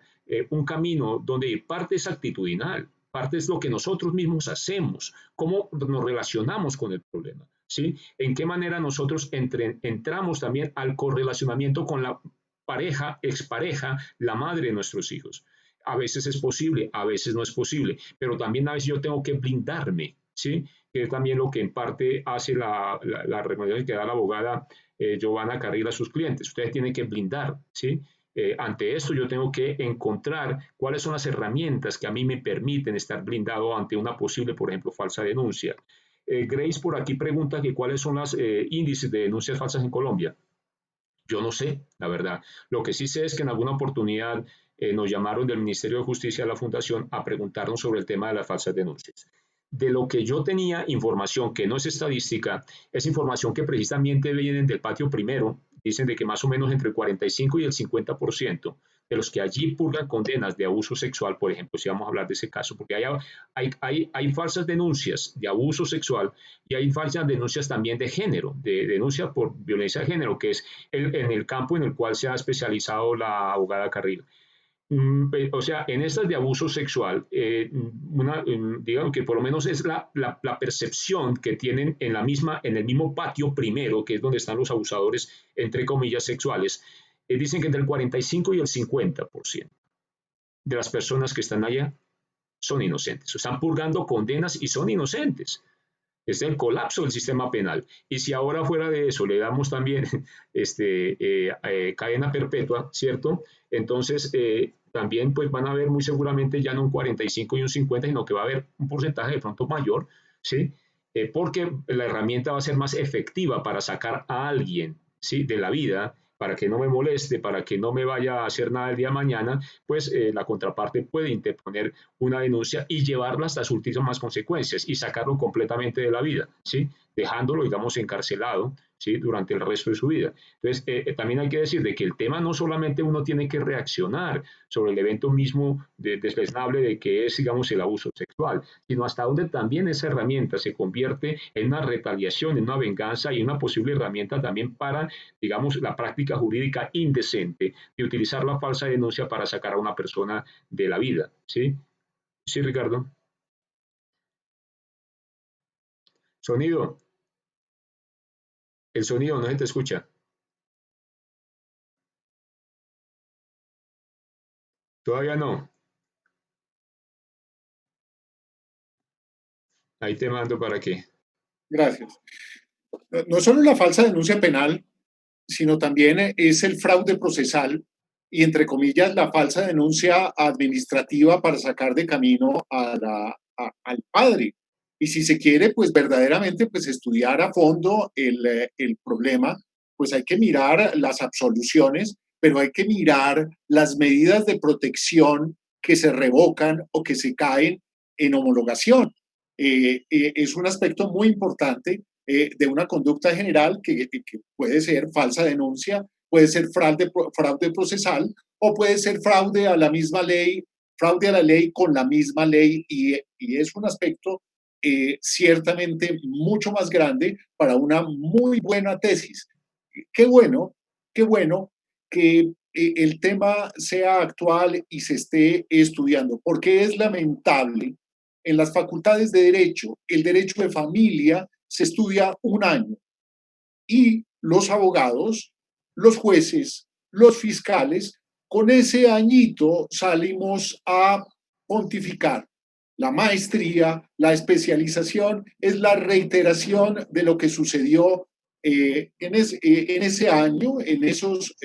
un camino donde parte es actitudinal, parte es lo que nosotros mismos hacemos, cómo nos relacionamos con el problema, ¿sí? En qué manera nosotros entramos también al correlacionamiento con la pareja, expareja, la madre de nuestros hijos. A veces es posible, a veces no es posible, pero también a veces yo tengo que blindarme, ¿sí? Que es también lo que en parte hace la recomendación que da la abogada Giovanna Carril a sus clientes. Ustedes tienen que blindar, ¿sí? Ante esto yo tengo que encontrar cuáles son las herramientas que a mí me permiten estar blindado ante una posible, por ejemplo, falsa denuncia. Grace por aquí pregunta que cuáles son los índices de denuncias falsas en Colombia. Yo no sé, la verdad. Lo que sí sé es que en alguna oportunidad nos llamaron del Ministerio de Justicia a la Fundación a preguntarnos sobre el tema de las falsas denuncias. De lo que yo tenía información, que no es estadística, es información que precisamente vienen del patio primero, dicen de que más o menos entre el 45 y el 50% de los que allí purgan condenas de abuso sexual, por ejemplo, si vamos a hablar de ese caso, porque hay falsas denuncias de abuso sexual y hay falsas denuncias también de género, de denuncia por violencia de género, que es en el campo en el cual se ha especializado la abogada Carril. O sea, en estas de abuso sexual, digamos que por lo menos es la percepción que tienen en el mismo patio primero, que es donde están los abusadores, entre comillas, sexuales, dicen que entre el 45 y el 50% de las personas que están allá son inocentes, están purgando condenas y son inocentes. Es el colapso del sistema penal. Y si ahora fuera de eso le damos también cadena perpetua, ¿cierto? Entonces, también pues van a haber muy seguramente ya no un 45 y un 50, sino que va a haber un porcentaje de pronto mayor, ¿sí? Porque la herramienta va a ser más efectiva para sacar a alguien, ¿sí? De la vida, para que no me moleste, para que no me vaya a hacer nada el día de mañana, pues la contraparte puede interponer una denuncia y llevarla hasta sus últimas consecuencias y sacarlo completamente de la vida, ¿sí? Dejándolo, digamos, encarcelado, ¿sí? Durante el resto de su vida. Entonces, también hay que decir de que el tema no solamente uno tiene que reaccionar sobre el evento mismo desleznable de que es, digamos, el abuso sexual, sino hasta donde también esa herramienta se convierte en una retaliación, en una venganza y una posible herramienta también para, digamos, la práctica jurídica indecente de utilizar la falsa denuncia para sacar a una persona de la vida, ¿sí? Sí, Ricardo. Sonido. El sonido no se te escucha. Todavía no. Ahí te mando para qué. Gracias. No solo la falsa denuncia penal, sino también es el fraude procesal y, entre comillas, la falsa denuncia administrativa para sacar de camino al padre. Y si se quiere, pues verdaderamente, pues estudiar a fondo el problema, pues hay que mirar las absoluciones, pero hay que mirar las medidas de protección que se revocan o que se caen en homologación. Es un aspecto muy importante de una conducta general que puede ser falsa denuncia puede ser fraude procesal o puede ser fraude a la misma ley, fraude a la ley con la misma ley y es un aspecto ciertamente mucho más grande para una muy buena tesis. Qué bueno, qué bueno que el tema sea actual y se esté estudiando, porque es lamentable. En las facultades de Derecho, el derecho de familia se estudia un año y los abogados, los jueces, los fiscales, con ese añito salimos a pontificar. La maestría, la especialización es la reiteración de lo que sucedió en ese año, en esos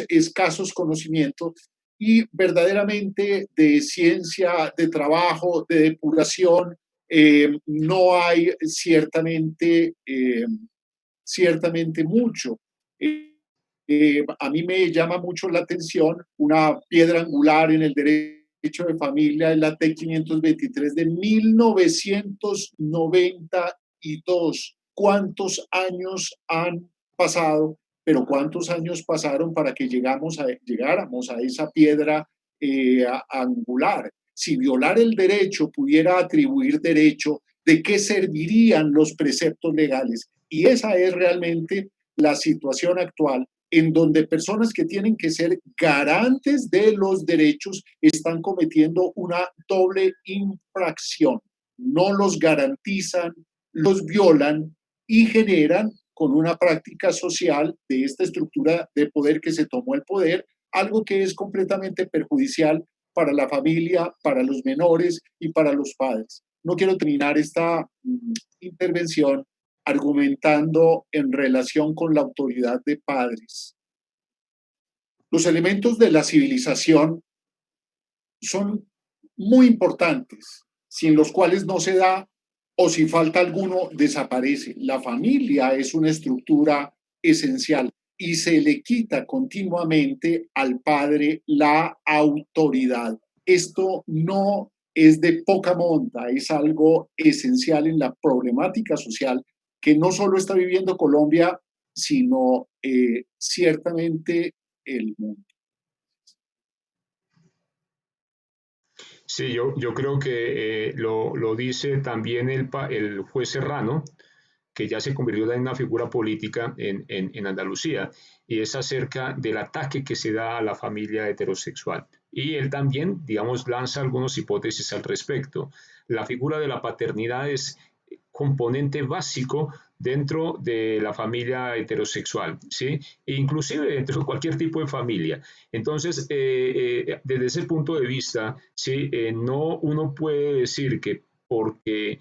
escasos conocimientos y verdaderamente de ciencia, de trabajo, de depuración, no hay ciertamente mucho. A mí me llama mucho la atención una piedra angular en el derecho de familia, es la T 523 de 1992. ¿Cuántos años han pasado? Pero ¿cuántos años pasaron para que llegáramos a esa piedra angular? Si violar el derecho pudiera atribuir derecho, ¿de qué servirían los preceptos legales? Y esa es realmente la situación actual, en donde personas que tienen que ser garantes de los derechos están cometiendo una doble infracción. No los garantizan, los violan y generan con una práctica social de esta estructura de poder que se tomó el poder, algo que es completamente perjudicial para la familia, para los menores y para los padres. No quiero terminar esta intervención argumentando en relación con la autoridad de padres. Los elementos de la civilización son muy importantes, sin los cuales no se da o si falta alguno desaparece. La familia es una estructura esencial y se le quita continuamente al padre la autoridad. Esto no es de poca monta, es algo esencial en la problemática social que no solo está viviendo Colombia, sino ciertamente el mundo. Sí, yo creo que lo dice también el juez Serrano, que ya se convirtió en una figura política en Andalucía, y es acerca del ataque que se da a la familia heterosexual. Y él también, digamos, lanza algunas hipótesis al respecto. La figura de la paternidad es componente básico dentro de la familia heterosexual, ¿sí? E inclusive dentro de cualquier tipo de familia. Entonces, desde ese punto de vista, ¿sí? No uno puede decir que porque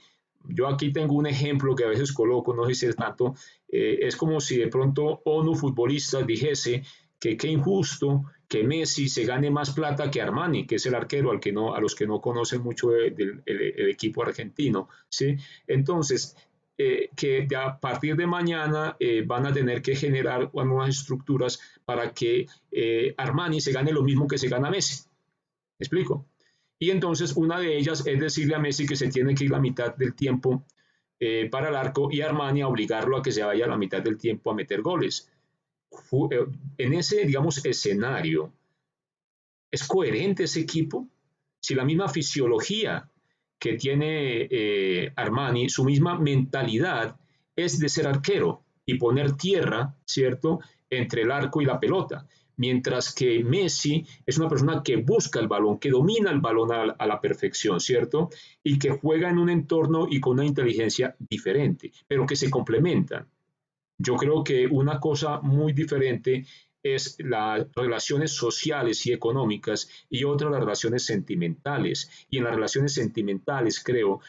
yo aquí tengo un ejemplo que a veces coloco, no sé si es tanto, es como si de pronto ONU futbolistas dijese que qué injusto que Messi se gane más plata que Armani, que es el arquero a los que no conocen mucho el equipo argentino, ¿sí? Entonces, que a partir de mañana van a tener que generar nuevas estructuras para que Armani se gane lo mismo que se gana Messi. ¿Me explico? Y entonces una de ellas es decirle a Messi que se tiene que ir la mitad del tiempo para el arco y Armani a obligarlo a que se vaya la mitad del tiempo a meter goles. En ese, digamos, escenario, ¿es coherente ese equipo? Si la misma fisiología que tiene Armani, su misma mentalidad es de ser arquero y poner tierra, ¿cierto?, entre el arco y la pelota. Mientras que Messi es una persona que busca el balón, que domina el balón a la perfección, ¿cierto? Y que juega en un entorno y con una inteligencia diferente, pero que se complementan. Yo creo que una cosa muy diferente es las relaciones sociales y económicas y otra las relaciones sentimentales. Y en las relaciones sentimentales, creo,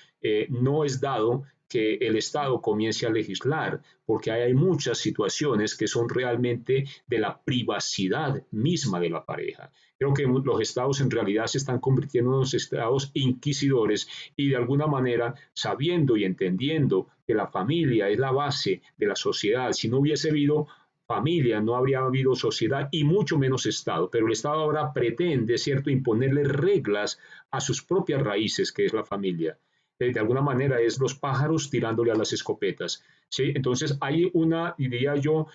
no es dado que el Estado comience a legislar, porque hay muchas situaciones que son realmente de la privacidad misma de la pareja. Creo que los estados en realidad se están convirtiendo en unos estados inquisidores y de alguna manera sabiendo y entendiendo que la familia es la base de la sociedad. Si no hubiese habido familia, no habría habido sociedad y mucho menos Estado. Pero el Estado ahora pretende, ¿cierto?, imponerle reglas a sus propias raíces, que es la familia. De alguna manera es los pájaros tirándole a las escopetas. ¿Sí? Entonces hay una, diría yo,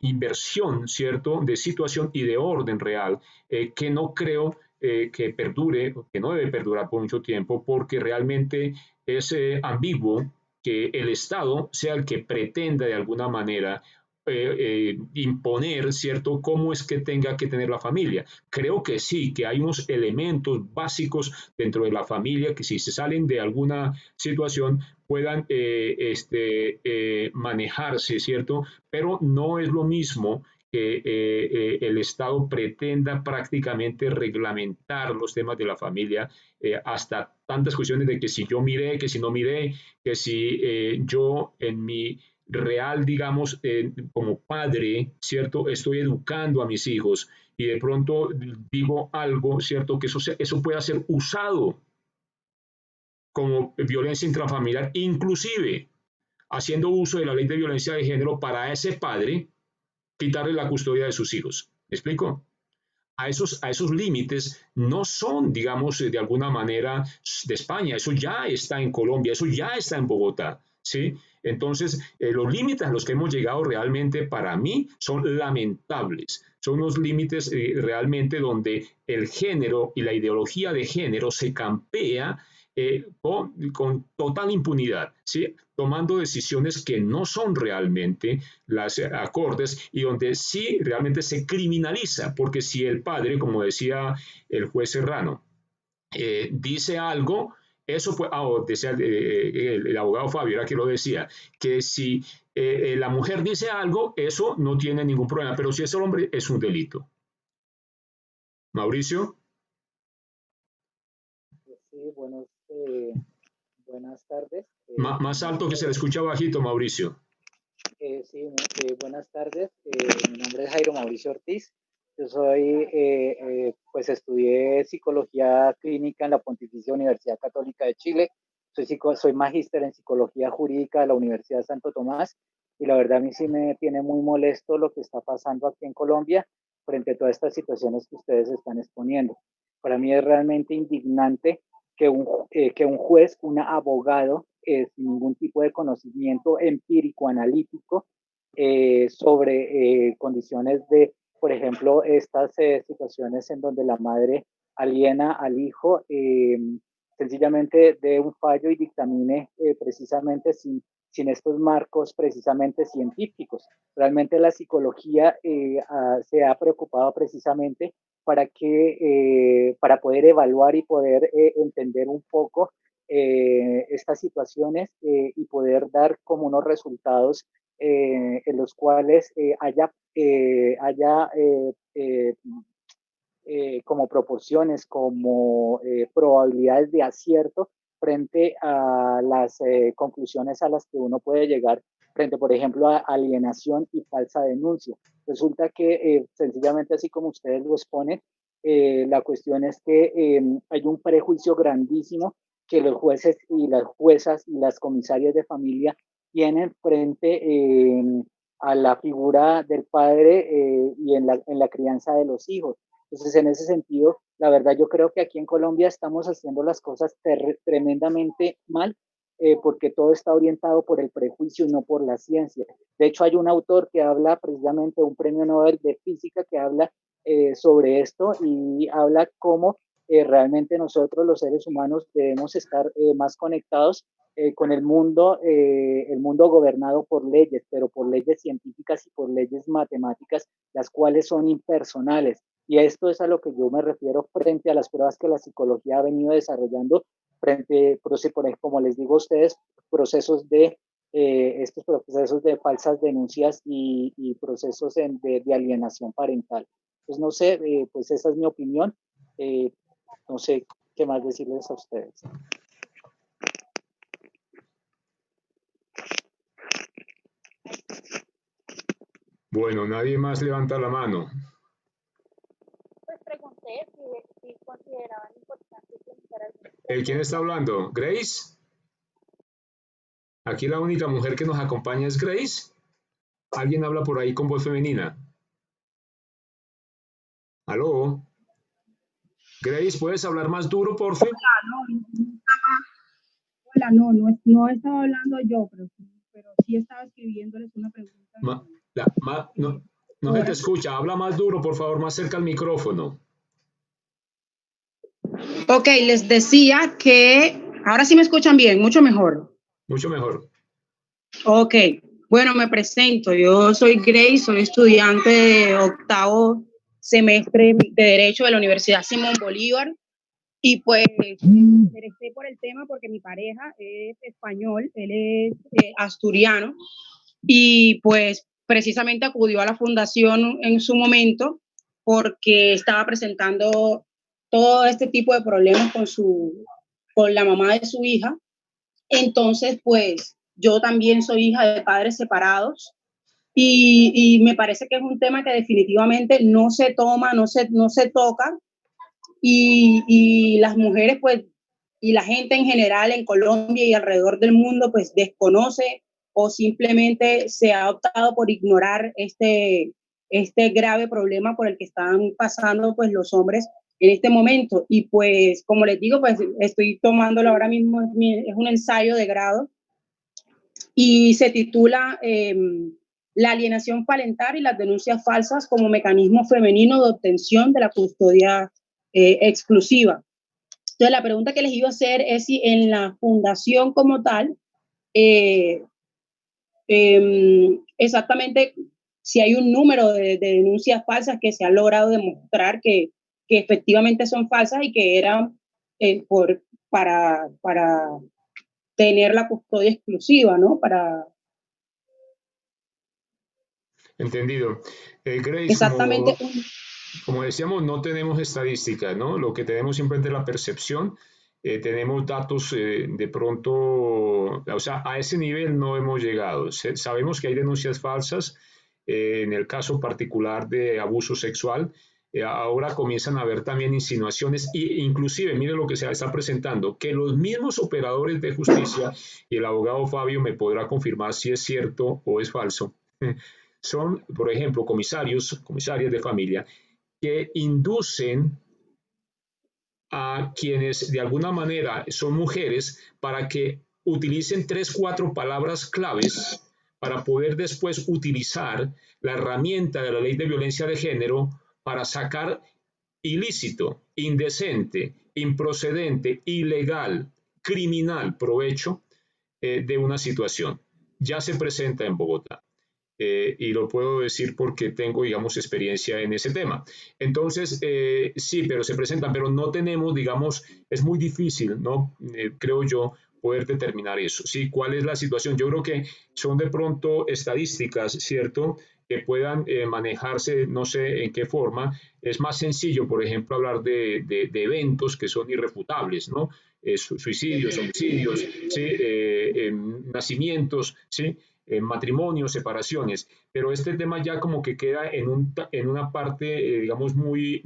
inversión, ¿cierto?, de situación y de orden real, que no creo que perdure, que no debe perdurar por mucho tiempo, porque realmente es ambiguo que el Estado sea el que pretenda de alguna manera imponer, ¿cierto?, cómo es que tenga que tener la familia. Creo que sí, que hay unos elementos básicos dentro de la familia que si se salen de alguna situación puedan manejarse, ¿cierto? Pero no es lo mismo que el Estado pretenda prácticamente reglamentar los temas de la familia hasta tantas cuestiones de que si yo miré, que si no miré, que si yo en mi real, digamos, como padre, ¿cierto? Estoy educando a mis hijos y de pronto digo algo, ¿cierto? Que eso pueda ser usado como violencia intrafamiliar, inclusive haciendo uso de la ley de violencia de género para ese padre quitarle la custodia de sus hijos. ¿Me explico? A esos límites no son, digamos, de alguna manera de España, eso ya está en Colombia, eso ya está en Bogotá, ¿sí? Entonces, los límites a los que hemos llegado realmente para mí son lamentables. Son unos límites realmente donde el género y la ideología de género se campea con total impunidad, ¿sí? Tomando decisiones que no son realmente las acordes y donde sí realmente se criminaliza, porque si el padre, como decía el juez Serrano, dice algo, eso puede, decía el abogado Fabio, era que lo decía, que si la mujer dice algo, eso no tiene ningún problema, pero si es el hombre, es un delito. Mauricio. Sí, buenas tardes. Más alto que se le escucha bajito, Mauricio. Sí, buenas tardes. Mi nombre es Jairo Mauricio Ortiz. Yo soy, pues estudié psicología clínica en la Pontificia Universidad Católica de Chile. Soy magíster en psicología jurídica de la Universidad de Santo Tomás. Y la verdad a mí sí me tiene muy molesto lo que está pasando aquí en Colombia frente a todas estas situaciones que ustedes están exponiendo. Para mí es realmente indignante que un juez, un abogado, sin ningún tipo de conocimiento empírico, analítico, sobre condiciones de, por ejemplo, estas situaciones en donde la madre aliena al hijo, sencillamente dé un fallo y dictamine precisamente sin estos marcos precisamente científicos. Realmente la psicología se ha preocupado precisamente para poder evaluar y poder entender un poco estas situaciones y poder dar como unos resultados en los cuales haya como proporciones, como probabilidades de acierto frente a las conclusiones a las que uno puede llegar frente, por ejemplo, a alienación y falsa denuncia. Resulta que sencillamente así como ustedes lo exponen, la cuestión es que hay un prejuicio grandísimo que los jueces y las juezas y las comisarias de familia tienen frente a la figura del padre y en la crianza de los hijos. Entonces, en ese sentido, la verdad yo creo que aquí en Colombia estamos haciendo las cosas tremendamente mal porque todo está orientado por el prejuicio y no por la ciencia. De hecho, hay un autor que habla precisamente, un premio Nobel de física que habla sobre esto y habla cómo realmente nosotros los seres humanos debemos estar más conectados con el mundo gobernado por leyes, pero por leyes científicas y por leyes matemáticas, las cuales son impersonales. Y a esto es a lo que yo me refiero frente a las pruebas que la psicología ha venido desarrollando frente, como les digo a ustedes, estos procesos de falsas denuncias y procesos de alienación parental. Pues no sé, pues esa es mi opinión. No sé qué más decirles a ustedes. Bueno, nadie más levanta la mano. Pues pregunté si consideraban importante preguntar al... ¿Quién está hablando? ¿Grace? Aquí la única mujer que nos acompaña es Grace. ¿Alguien habla por ahí con voz femenina? ¿Aló? Grace, ¿puedes hablar más duro, por favor? Hola, no estaba hablando yo, pero sí estaba escribiéndoles una pregunta. No, no se te escucha, habla más duro, por favor, más cerca al micrófono. Ok, les decía que ahora sí me escuchan bien, mucho mejor. Mucho mejor. Ok, bueno, me presento. Yo soy Grace, soy estudiante de 8º semestre de Derecho de la Universidad Simón Bolívar. Y pues me interesé por el tema porque mi pareja es español, él es asturiano. Y pues precisamente acudió a la fundación en su momento porque estaba presentando todo este tipo de problemas con la mamá de su hija. Entonces, pues yo también soy hija de padres separados y me parece que es un tema que definitivamente no se toma, no se toca y las mujeres, pues, y la gente en general en Colombia y alrededor del mundo, pues desconoce o simplemente se ha optado por ignorar este grave problema por el que están pasando pues los hombres en este momento. Y pues, como les digo, pues estoy tomándolo ahora mismo, es un ensayo de grado y se titula La alienación parental y las denuncias falsas como mecanismo femenino de obtención de la custodia exclusiva. Entonces, la pregunta que les iba a hacer es si en la fundación como tal, eh, exactamente si hay un número de denuncias falsas que se ha logrado demostrar que efectivamente son falsas y que eran para tener la custodia exclusiva, ¿no? Entendido. Grace, Exactamente. como decíamos, no tenemos estadísticas, ¿no? Lo que tenemos simplemente es la percepción. Tenemos datos de pronto, o sea, a ese nivel no hemos llegado. Sabemos que hay denuncias falsas en el caso particular de abuso sexual. Ahora comienzan a haber también insinuaciones e inclusive, mire lo que se está presentando, que los mismos operadores de justicia, y el abogado Fabio me podrá confirmar si es cierto o es falso, son, por ejemplo, comisarias de familia que inducen a quienes de alguna manera son mujeres para que utilicen 3, 4 palabras claves para poder después utilizar la herramienta de la ley de violencia de género para sacar ilícito, indecente, improcedente, ilegal, criminal provecho de una situación. Ya se presenta en Bogotá. Y lo puedo decir porque tengo, digamos, experiencia en ese tema. Entonces, sí, pero se presentan, pero no tenemos, digamos, es muy difícil, ¿no? Creo yo, poder determinar eso. Sí, ¿cuál es la situación? Yo creo que son de pronto estadísticas, ¿cierto? Que puedan manejarse, no sé en qué forma. Es más sencillo, por ejemplo, hablar de eventos que son irrefutables, ¿no? Suicidios, homicidios, ¿sí? Nacimientos, ¿sí? Matrimonios, separaciones, pero este tema ya como que queda en una parte, digamos, muy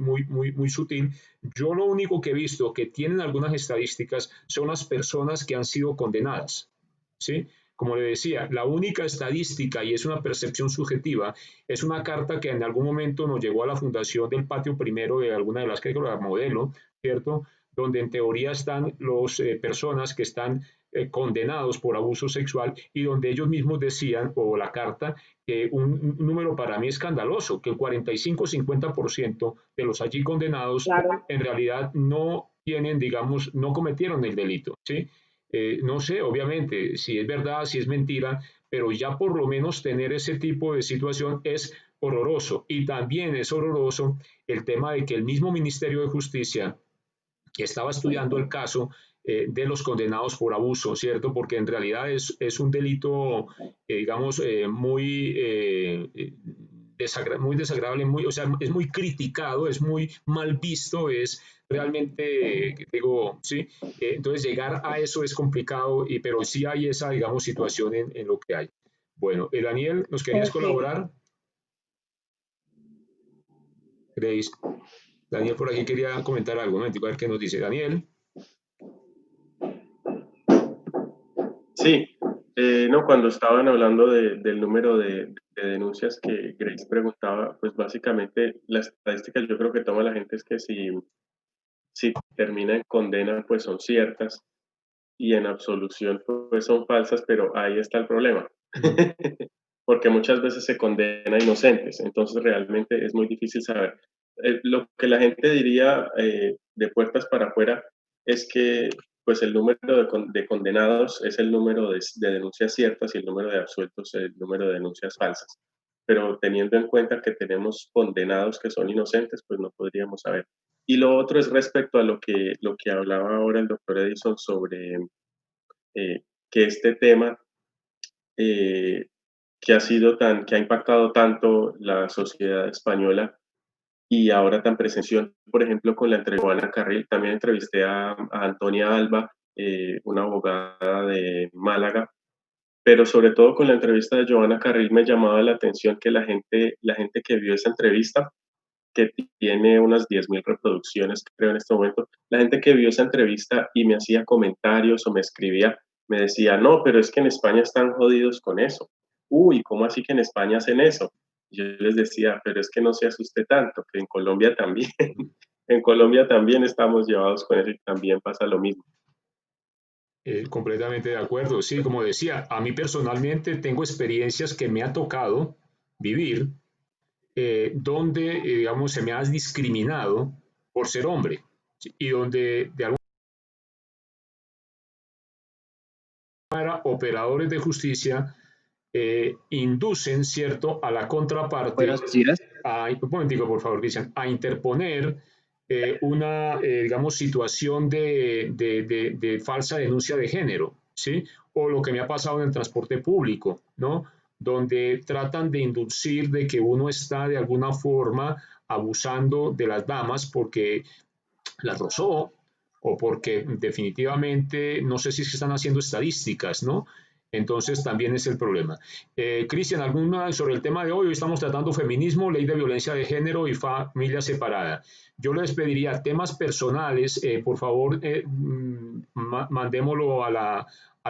sutil. Yo lo único que he visto que tienen algunas estadísticas son las personas que han sido condenadas, ¿sí? Como le decía, la única estadística, y es una percepción subjetiva, es una carta que en algún momento nos llegó a la fundación del patio primero de alguna de las que la modelo, ¿cierto? Donde en teoría están las personas que están condenados por abuso sexual y donde ellos mismos decían, o la carta, que un número para mí escandaloso, que el 45-50% de los allí condenados Claro. en realidad no tienen, digamos, no cometieron el delito, ¿sí? No sé, obviamente, si es verdad, si es mentira, pero ya por lo menos tener ese tipo de situación es horroroso. Y también es horroroso el tema de que el mismo Ministerio de Justicia que estaba estudiando el caso de los condenados por abuso, ¿cierto? Porque en realidad es un delito, digamos, muy desagradable, o sea, es muy criticado, es muy mal visto, es realmente, digo, sí. Entonces llegar a eso es complicado, pero sí hay esa, digamos, situación en lo que hay. Bueno, Daniel, ¿nos querías colaborar? Grace. Daniel por aquí quería comentar algo, un momentico, a ver qué nos dice. Daniel. Sí, no, cuando estaban hablando del número de denuncias que Grace preguntaba, pues básicamente la estadística yo creo que toma la gente es que si termina en condena, pues son ciertas y en absolución, pues son falsas, pero ahí está el problema. porque muchas veces se condena a inocentes, entonces realmente es muy difícil saber. Lo que la gente diría de puertas para afuera es que pues el número de condenados es el número de denuncias ciertas y el número de absueltos es el número de denuncias falsas. Pero teniendo en cuenta que tenemos condenados que son inocentes, pues no podríamos saber. Y lo otro es respecto a lo que hablaba ahora el doctor Edison sobre que este tema eh, que ha impactado tanto la sociedad española y ahora tan presencial, por ejemplo, con la entrevista de Joana Carril. También entrevisté a Antonia Alba, una abogada de Málaga, pero sobre todo con la entrevista de Joana Carril me llamaba la atención que la gente que vio esa entrevista, que tiene unas 10.000 reproducciones, creo, en este momento, la gente que vio esa entrevista y me hacía comentarios o me escribía, me decía, no, pero es que en España están jodidos con eso. Uy, ¿cómo así que en España hacen eso? Yo les decía, pero es que no se asuste tanto, que en Colombia también, en Colombia también estamos llevados con eso y también pasa lo mismo. Completamente de acuerdo. Sí, como decía, a mí personalmente tengo experiencias que me ha tocado vivir donde, digamos, se me ha discriminado por ser hombre, ¿sí? Y donde de alguna manera operadores de justicia inducen, ¿cierto?, a la contraparte, Buenos días. un momentico, por favor, Cristian, a interponer una, digamos, situación de falsa denuncia de género, ¿sí? O lo que me ha pasado en el transporte público, ¿no? Donde tratan de inducir de que uno está de alguna forma abusando de las damas porque las rozó o porque definitivamente no sé si es que están haciendo estadísticas, ¿no? Entonces también es el problema. Cristian, ¿alguna sobre el tema de hoy? Hoy estamos tratando feminismo, ley de violencia de género y familia separada. Yo les pediría temas personales, por favor, mandémoslo a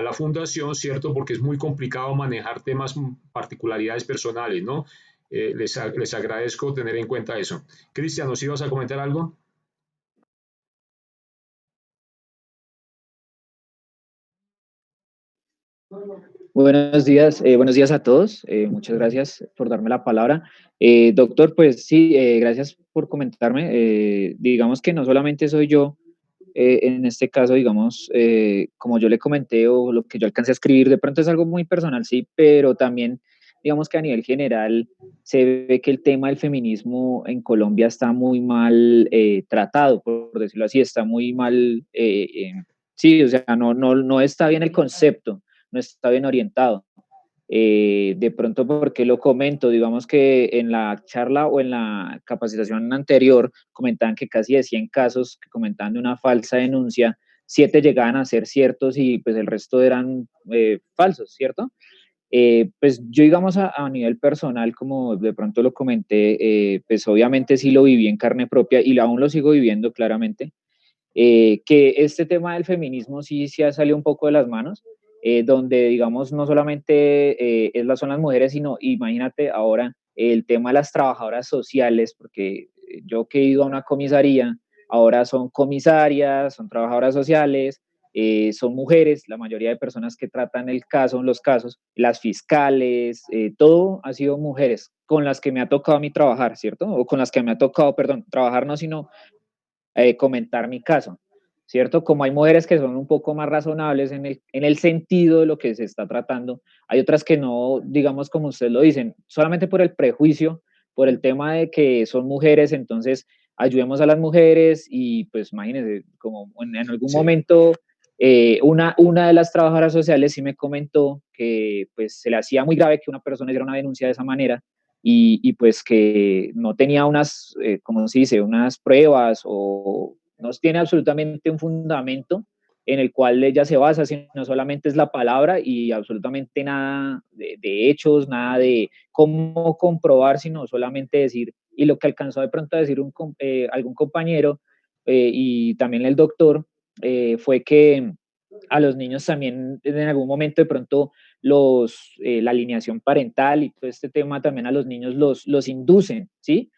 la fundación, ¿cierto? Porque es muy complicado manejar temas, particularidades personales, ¿no? Les agradezco tener en cuenta eso. Cristian, ¿nos ibas a comentar algo? Buenos días a todos. Muchas gracias por darme la palabra. Doctor, pues sí, gracias por comentarme. Digamos que no solamente soy yo, en este caso, digamos, como yo le comenté o lo que yo alcancé a escribir, de pronto es algo muy personal, sí, pero también, digamos que a nivel general se ve que el tema del feminismo en Colombia está muy mal tratado, por decirlo así, está muy mal, sí, o sea, no está bien el concepto, no está bien orientado. De pronto, ¿por qué lo comento? Digamos que en la charla o en la capacitación anterior comentaban que casi de 100 casos que comentaban de una falsa denuncia, 7 llegaban a ser ciertos y pues el resto eran falsos, ¿cierto? Pues yo digamos a nivel personal, como de pronto lo comenté, pues obviamente sí lo viví en carne propia y aún lo sigo viviendo claramente. Que este tema del feminismo sí se ha salido un poco de las manos, donde digamos no solamente son las mujeres, sino imagínate ahora el tema de las trabajadoras sociales, porque yo que he ido a una comisaría, ahora son comisarias, son trabajadoras sociales, son mujeres, la mayoría de personas que tratan el caso, los casos, las fiscales, todo ha sido mujeres con las que me ha tocado a mí trabajar, ¿cierto? O con las que me ha tocado, perdón, trabajar no, sino comentar mi caso, ¿cierto? Como hay mujeres que son un poco más razonables en el sentido de lo que se está tratando, hay otras que no, digamos como ustedes lo dicen, solamente por el prejuicio, por el tema de que son mujeres, entonces ayudemos a las mujeres y pues imagínense, como en algún Sí. momento una de las trabajadoras sociales sí me comentó que pues se le hacía muy grave que una persona hiciera una denuncia de esa manera y pues que no tenía unas, ¿cómo se dice?, unas pruebas o no tiene absolutamente un fundamento en el cual ella se basa, sino solamente es la palabra y absolutamente nada de hechos, nada de cómo comprobar, sino solamente decir, y lo que alcanzó de pronto a decir algún compañero y también el doctor, fue que a los niños también en algún momento de pronto la alineación parental y todo este tema también a los niños los inducen, ¿sí?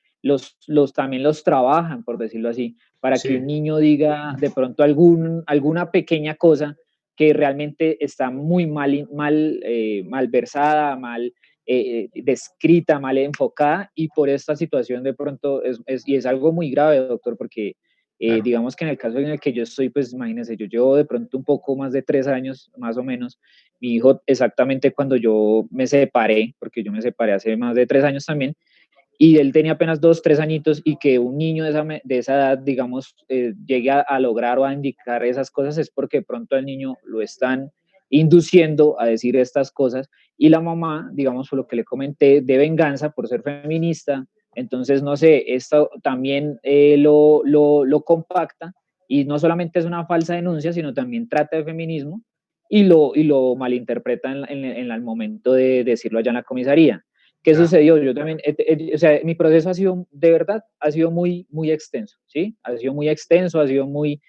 También los trabajan, por decirlo así, para que un Sí, niño diga de pronto alguna pequeña cosa que realmente está muy mal versada, mal descrita, mal enfocada, y por esta situación de pronto y es algo muy grave, doctor, porque digamos que en el caso en el que yo estoy, pues imagínense, yo llevo de pronto un poco más de 3 años, más o menos, mi hijo exactamente cuando yo me separé, porque yo me separé hace más de 3 años también, y él tenía apenas 2, 3 añitos, y que un niño de esa edad, digamos, llegue a lograr o a indicar esas cosas, es porque de pronto al niño lo están induciendo a decir estas cosas, y la mamá, digamos, por lo que le comenté, de venganza por ser feminista, entonces, no sé, esto también lo compacta, y no solamente es una falsa denuncia, sino también trata de feminismo, y lo malinterpreta en el momento de decirlo allá en la comisaría. ¿Qué sucedió? Yo también, o sea, mi proceso ha sido, de verdad, ha sido muy, muy extenso, ¿sí? Ha sido muy extenso, ha sido muy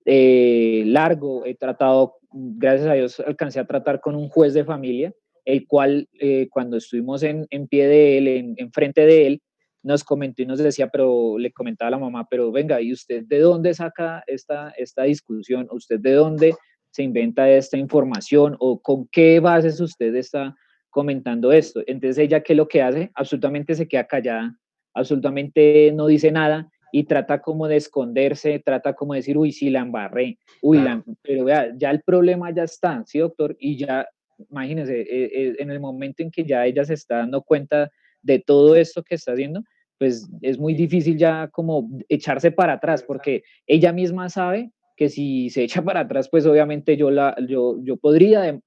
largo. He tratado, gracias a Dios, alcancé a tratar con un juez de familia, el cual, cuando estuvimos en pie de él, en frente de él, nos comentó y nos decía, pero le comentaba a la mamá, pero venga, ¿y usted de dónde saca esta discusión? ¿Usted de dónde se inventa esta información? ¿O con qué bases usted está comentando esto? Entonces ella, ¿qué es lo que hace? Absolutamente se queda callada, absolutamente no dice nada, y trata como de esconderse, trata como de decir, uy, sí, la embarré, uy, pero vea, ya el problema ya está, ¿sí, doctor? Y ya, imagínense, en el momento en que ya ella se está dando cuenta de todo esto que está haciendo, pues es muy difícil ya como echarse para atrás, porque ella misma sabe que si se echa para atrás, pues obviamente yo podría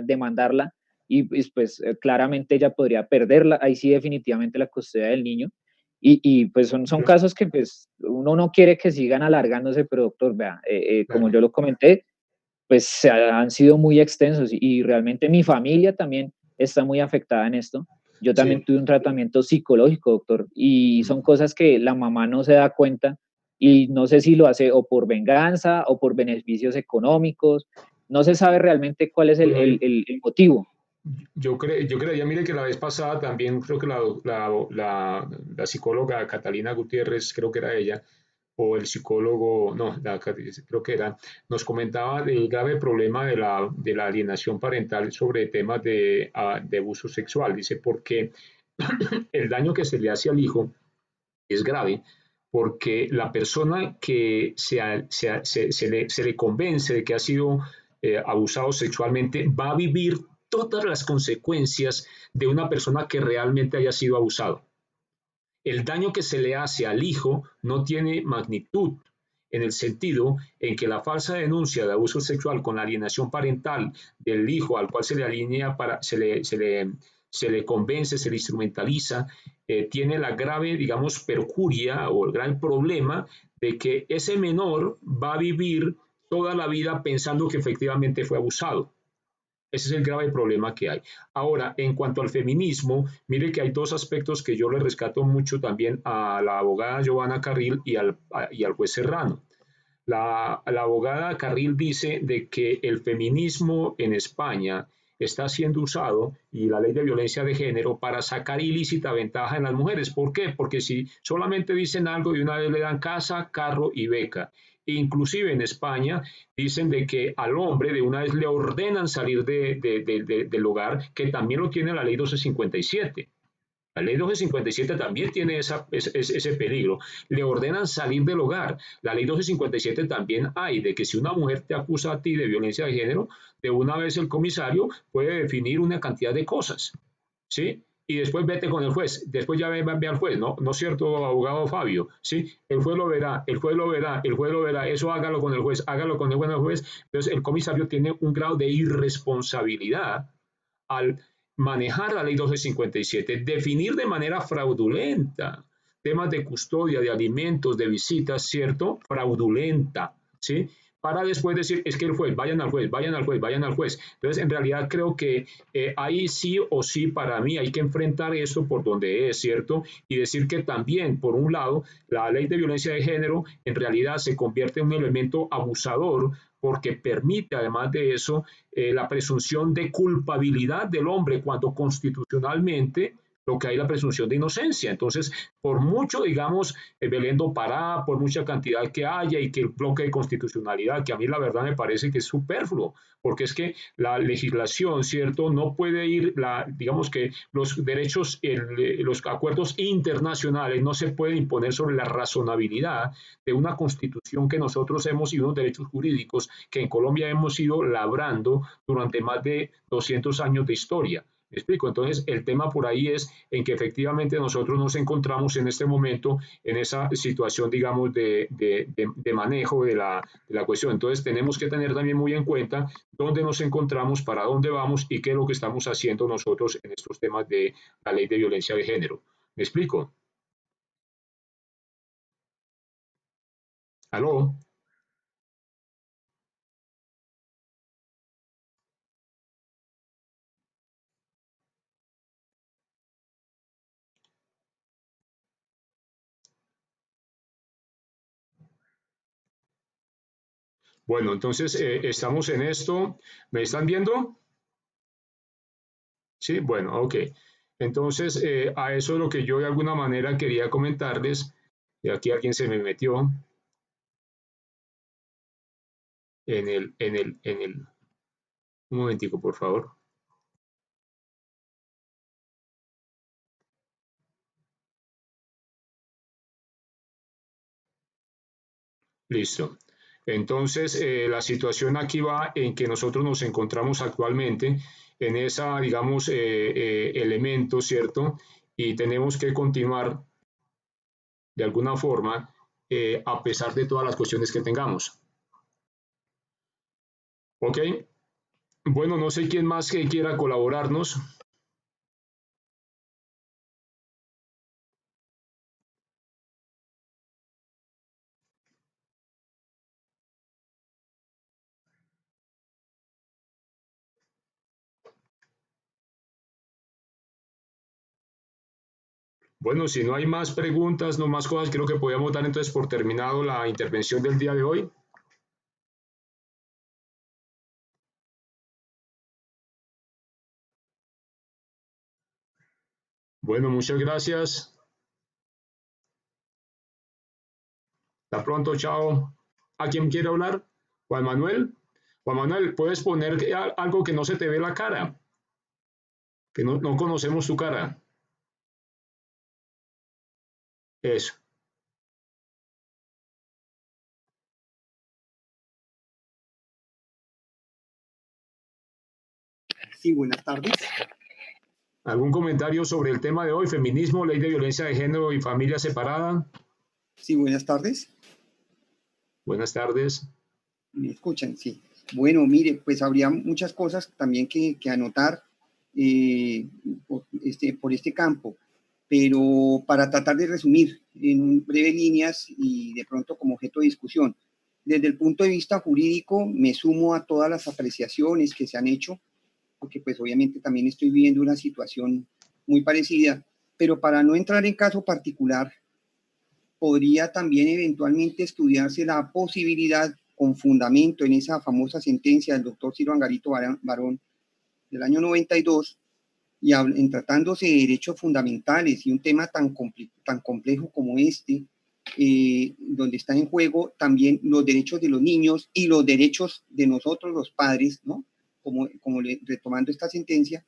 demandarla, y pues claramente ella podría perderla, ahí sí definitivamente la custodia del niño, y pues son casos que pues uno no quiere que sigan alargándose, pero doctor, vea, como yo lo comenté, pues han sido muy extensos, y realmente mi familia también está muy afectada en esto. Yo también tuve un tratamiento psicológico, doctor, y son cosas que la mamá no se da cuenta, y no sé si lo hace o por venganza o por beneficios económicos, no se sabe realmente cuál es el motivo. Yo creía, mire que la vez pasada también creo que la psicóloga Catalina Gutiérrez, creo que era ella, o el psicólogo, no, creo que era, nos comentaba del grave problema de la alienación parental sobre temas de abuso sexual. Dice, porque el daño que se le hace al hijo es grave, porque la persona que se le convence de que ha sido abusado sexualmente va a vivir todas las consecuencias de una persona que realmente haya sido abusado. El daño que se le hace al hijo no tiene magnitud, en el sentido en que la falsa denuncia de abuso sexual con la alienación parental del hijo al cual se le alinea se le convence, se le instrumentaliza, tiene la grave, digamos, perjuria o el gran problema de que ese menor va a vivir toda la vida pensando que efectivamente fue abusado. Ese es el grave problema que hay. Ahora, en cuanto al feminismo, mire que hay dos aspectos que yo le rescato mucho también a la abogada Giovanna Carril y al juez Serrano. La abogada Carril dice de que el feminismo en España está siendo usado, y la ley de violencia de género, para sacar ilícita ventaja en las mujeres. ¿Por qué? Porque si solamente dicen algo y una vez le dan casa, carro y beca. Inclusive en España dicen de que al hombre de una vez le ordenan salir del hogar, que también lo tiene la ley 1257. La ley 1257 también tiene ese peligro. Le ordenan salir del hogar. La ley 1257 también hay de que si una mujer te acusa a ti de violencia de género, de una vez el comisario puede definir una cantidad de cosas, ¿sí? Y después vete con el juez, después ya ve al juez, ¿no? ¿No es cierto, abogado Fabio? ¿Sí? El juez lo verá, el juez lo verá, el juez lo verá, eso hágalo con el juez, hágalo con el juez. Entonces el comisario tiene un grado de irresponsabilidad al manejar la ley 1257, definir de manera fraudulenta temas de custodia, de alimentos, de visitas, ¿cierto? Fraudulenta, ¿sí? Para después decir, es que el juez, vayan al juez, vayan al juez, vayan al juez. Entonces, en realidad creo que ahí sí o sí, para mí, hay que enfrentar esto por donde es, ¿cierto? Y decir que también, por un lado, la ley de violencia de género en realidad se convierte en un elemento abusador, porque permite, además de eso, la presunción de culpabilidad del hombre, cuando constitucionalmente lo que hay la presunción de inocencia. Entonces, por mucho, digamos, Belén do Pará, por mucha cantidad que haya y que el bloque de constitucionalidad, que a mí la verdad me parece que es superfluo, porque es que la legislación, ¿cierto? No puede ir, digamos que los derechos, los acuerdos internacionales no se pueden imponer sobre la razonabilidad de una constitución que nosotros hemos y unos derechos jurídicos que en Colombia hemos ido labrando durante más de 200 años de historia. ¿Me explico? Entonces, el tema por ahí es en que efectivamente nosotros nos encontramos en este momento en esa situación, digamos, de manejo de la cuestión. Entonces, tenemos que tener también muy en cuenta dónde nos encontramos, para dónde vamos y qué es lo que estamos haciendo nosotros en estos temas de la ley de violencia de género. ¿Me explico? ¿Aló? Bueno, entonces estamos en esto. ¿Me están viendo? Sí, bueno, ok. Entonces, a eso es lo que yo de alguna manera quería comentarles. Y aquí alguien se me metió un momentico, por favor. Listo. Entonces, la situación aquí va en que nosotros nos encontramos actualmente en esa, digamos, elemento, ¿cierto? Y tenemos que continuar de alguna forma, a pesar de todas las cuestiones que tengamos. ¿Ok? Bueno, no sé quién más que quiera colaborarnos. Bueno, si no hay más preguntas, no más cosas, creo que podríamos dar entonces por terminado la intervención del día de hoy. Bueno, muchas gracias. Hasta pronto, chao. ¿A quién quiere hablar? Juan Manuel. Juan Manuel, ¿puedes poner algo que no se te ve la cara? Que no conocemos tu cara. Eso. Sí, buenas tardes. ¿Algún comentario sobre el tema de hoy? Feminismo, ley de violencia de género y familia separada. Sí, buenas tardes. Buenas tardes. ¿Me escuchan? Sí. Bueno, mire, pues habría muchas cosas también que anotar por este campo, pero para tratar de resumir en breves líneas y de pronto como objeto de discusión. Desde el punto de vista jurídico, me sumo a todas las apreciaciones que se han hecho, porque pues obviamente también estoy viviendo una situación muy parecida, pero para no entrar en caso particular, podría también eventualmente estudiarse la posibilidad, con fundamento en esa famosa sentencia del doctor Ciro Angarito Barón del año 92, y en tratándose de derechos fundamentales y un tema tan complejo como este, donde están en juego también los derechos de los niños y los derechos de nosotros los padres, ¿no? Retomando esta sentencia,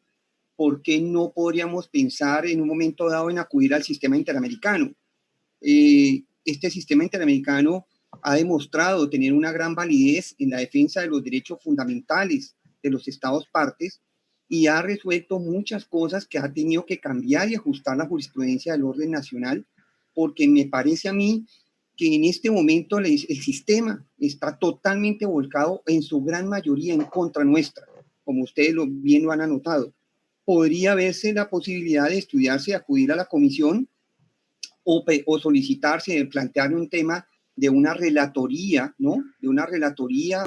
¿por qué no podríamos pensar en un momento dado en acudir al sistema interamericano? Este sistema interamericano ha demostrado tener una gran validez en la defensa de los derechos fundamentales de los estados partes y ha resuelto muchas cosas que ha tenido que cambiar y ajustar la jurisprudencia del orden nacional, porque me parece a mí que en este momento el sistema está totalmente volcado en su gran mayoría en contra nuestra, como ustedes bien lo han anotado. Podría verse la posibilidad de estudiarse, acudir a la comisión o solicitarse, plantear un tema de una relatoría, ¿no? De una relatoría,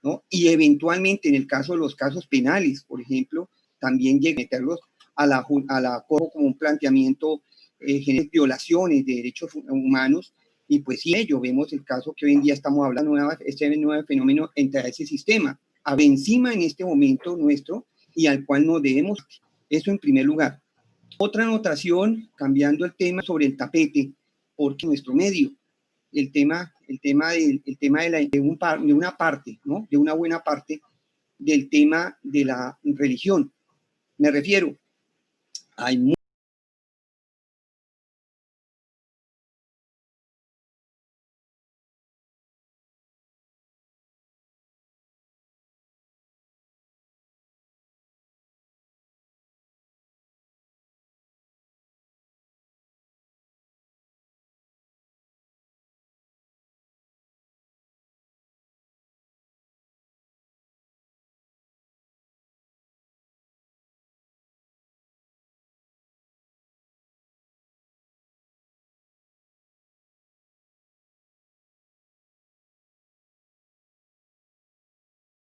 ¿no? Y eventualmente, en el caso de los casos penales, por ejemplo, también meterlos a la como un planteamiento de violaciones de derechos humanos. Y pues sí, ello, vemos el caso que hoy en día estamos hablando, este nuevo fenómeno entre ese sistema, encima en este momento nuestro y al cual nos debemos. Eso en primer lugar. Otra anotación, cambiando el tema sobre el tapete, porque nuestro medio, el tema de una parte, ¿no? De una buena parte del tema de la religión. Me refiero, hay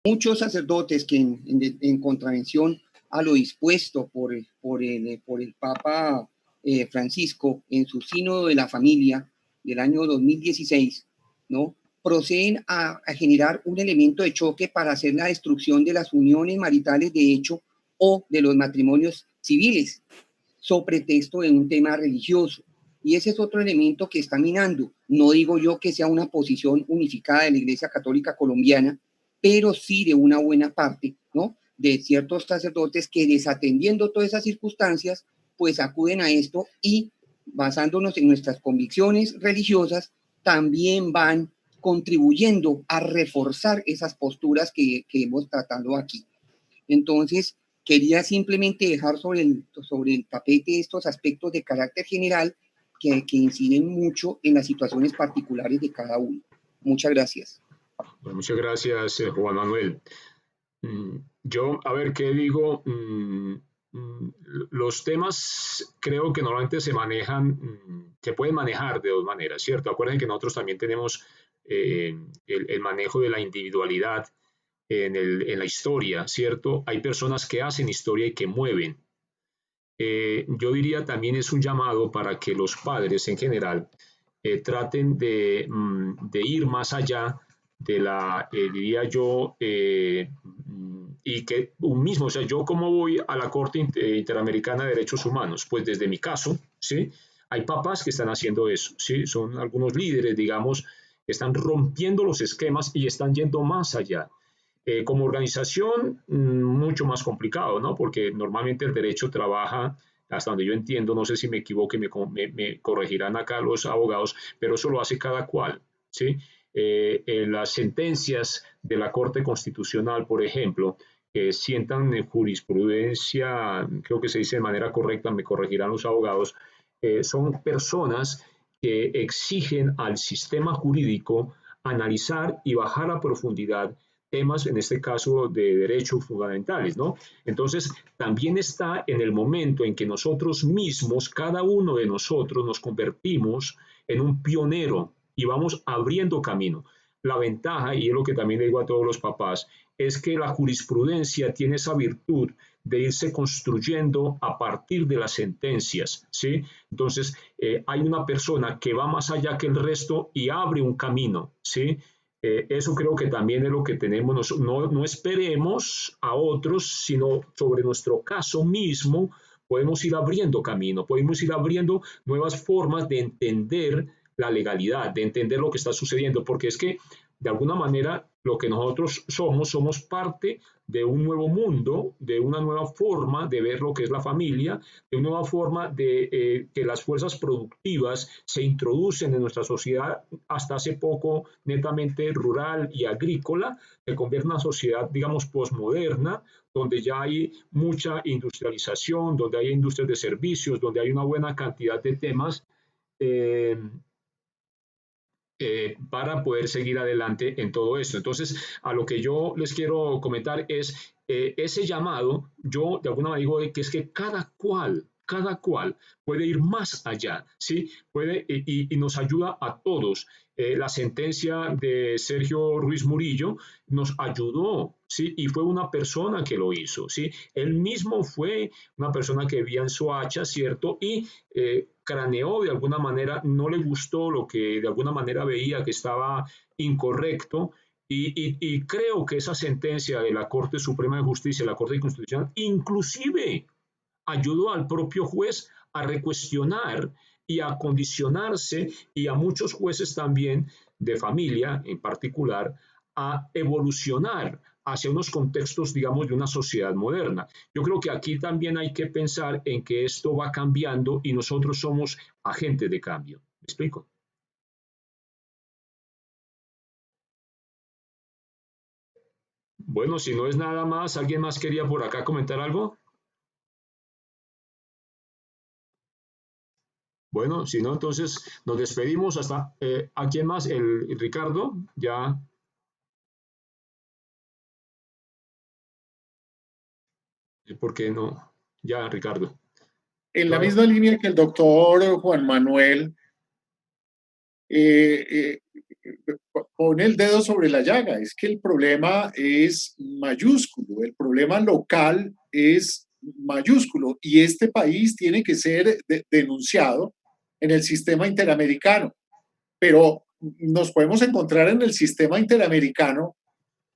muchos sacerdotes que en contravención a lo dispuesto por el Papa Francisco en su sínodo de la familia del año 2016, ¿no? Proceden a generar un elemento de choque para hacer la destrucción de las uniones maritales de hecho o de los matrimonios civiles, sobre pretexto de un tema religioso. Y ese es otro elemento que está minando. No digo yo que sea una posición unificada de la Iglesia Católica Colombiana, pero sí de una buena parte, ¿no? De ciertos sacerdotes que, desatendiendo todas esas circunstancias, pues acuden a esto y, basándonos en nuestras convicciones religiosas, también van contribuyendo a reforzar esas posturas que hemos tratado aquí. Entonces, quería simplemente dejar sobre el tapete estos aspectos de carácter general que inciden mucho en las situaciones particulares de cada uno. Muchas gracias. Bueno, muchas gracias, Juan Manuel. Yo, a ver, ¿qué digo? Los temas creo que normalmente se manejan, se pueden manejar de dos maneras, ¿cierto? Acuérdense que nosotros también tenemos el manejo de la individualidad en la historia, ¿cierto? Hay personas que hacen historia y que mueven. Yo diría también es un llamado para que los padres en general traten de ir más allá de la, diría yo, y que un mismo, o sea, yo como voy a la Corte Interamericana de Derechos Humanos, pues desde mi caso, ¿sí? Hay papás que están haciendo eso, ¿sí? Son algunos líderes, digamos, que están rompiendo los esquemas y están yendo más allá. Como organización, mucho más complicado, ¿no? Porque normalmente el derecho trabaja, hasta donde yo entiendo, no sé si me equivoco y me corregirán acá los abogados, pero eso lo hace cada cual, ¿sí? Las sentencias de la Corte Constitucional, por ejemplo, que sientan jurisprudencia, creo que se dice de manera correcta, me corregirán los abogados, son personas que exigen al sistema jurídico analizar y bajar a profundidad temas, en este caso, de derechos fundamentales, ¿no? Entonces, también está en el momento en que nosotros mismos, cada uno de nosotros, nos convertimos en un pionero y vamos abriendo camino. La ventaja, y es lo que también le digo a todos los papás, es que la jurisprudencia tiene esa virtud de irse construyendo a partir de las sentencias, ¿sí? Entonces, hay una persona que va más allá que el resto y abre un camino, ¿sí? Eso creo que también es lo que tenemos, no esperemos a otros, sino sobre nuestro caso mismo podemos ir abriendo camino, podemos ir abriendo nuevas formas de entender la legalidad, de entender lo que está sucediendo, porque es que de alguna manera lo que nosotros somos parte de un nuevo mundo, de una nueva forma de ver lo que es la familia, de una nueva forma de que las fuerzas productivas se introducen en nuestra sociedad hasta hace poco netamente rural y agrícola, se convierte en una sociedad, digamos, posmoderna, donde ya hay mucha industrialización, donde hay industrias de servicios, donde hay una buena cantidad de temas eh, para poder seguir adelante en todo esto. Entonces, a lo que yo les quiero comentar es ese llamado, yo de alguna manera digo que es que cada cual puede ir más allá, ¿sí? Puede y nos ayuda a todos. La sentencia de Sergio Ruiz Murillo nos ayudó, ¿sí? Y fue una persona que lo hizo, ¿sí? Él mismo fue una persona que vivía en Soacha, ¿cierto? Y craneó de alguna manera, no le gustó lo que de alguna manera veía que estaba incorrecto. Y creo que esa sentencia de la Corte Suprema de Justicia, la Corte Constitucional, inclusive ayudó al propio juez a recuestionar y a condicionarse, y a muchos jueces también de familia en particular, a evolucionar hacia unos contextos, digamos, de una sociedad moderna. Yo creo que aquí también hay que pensar en que esto va cambiando y nosotros somos agentes de cambio. ¿Me explico? Bueno, si no es nada más, ¿alguien más quería por acá comentar algo? Bueno, si no, entonces nos despedimos hasta... ¿a quién más? El Ricardo, ya... ¿Por qué no? Ya, Ricardo. En la misma línea que el doctor Juan Manuel, pone el dedo sobre la llaga. Es que el problema es mayúsculo, el problema local es mayúsculo y este país tiene que ser denunciado en el sistema interamericano. Pero nos podemos encontrar en el sistema interamericano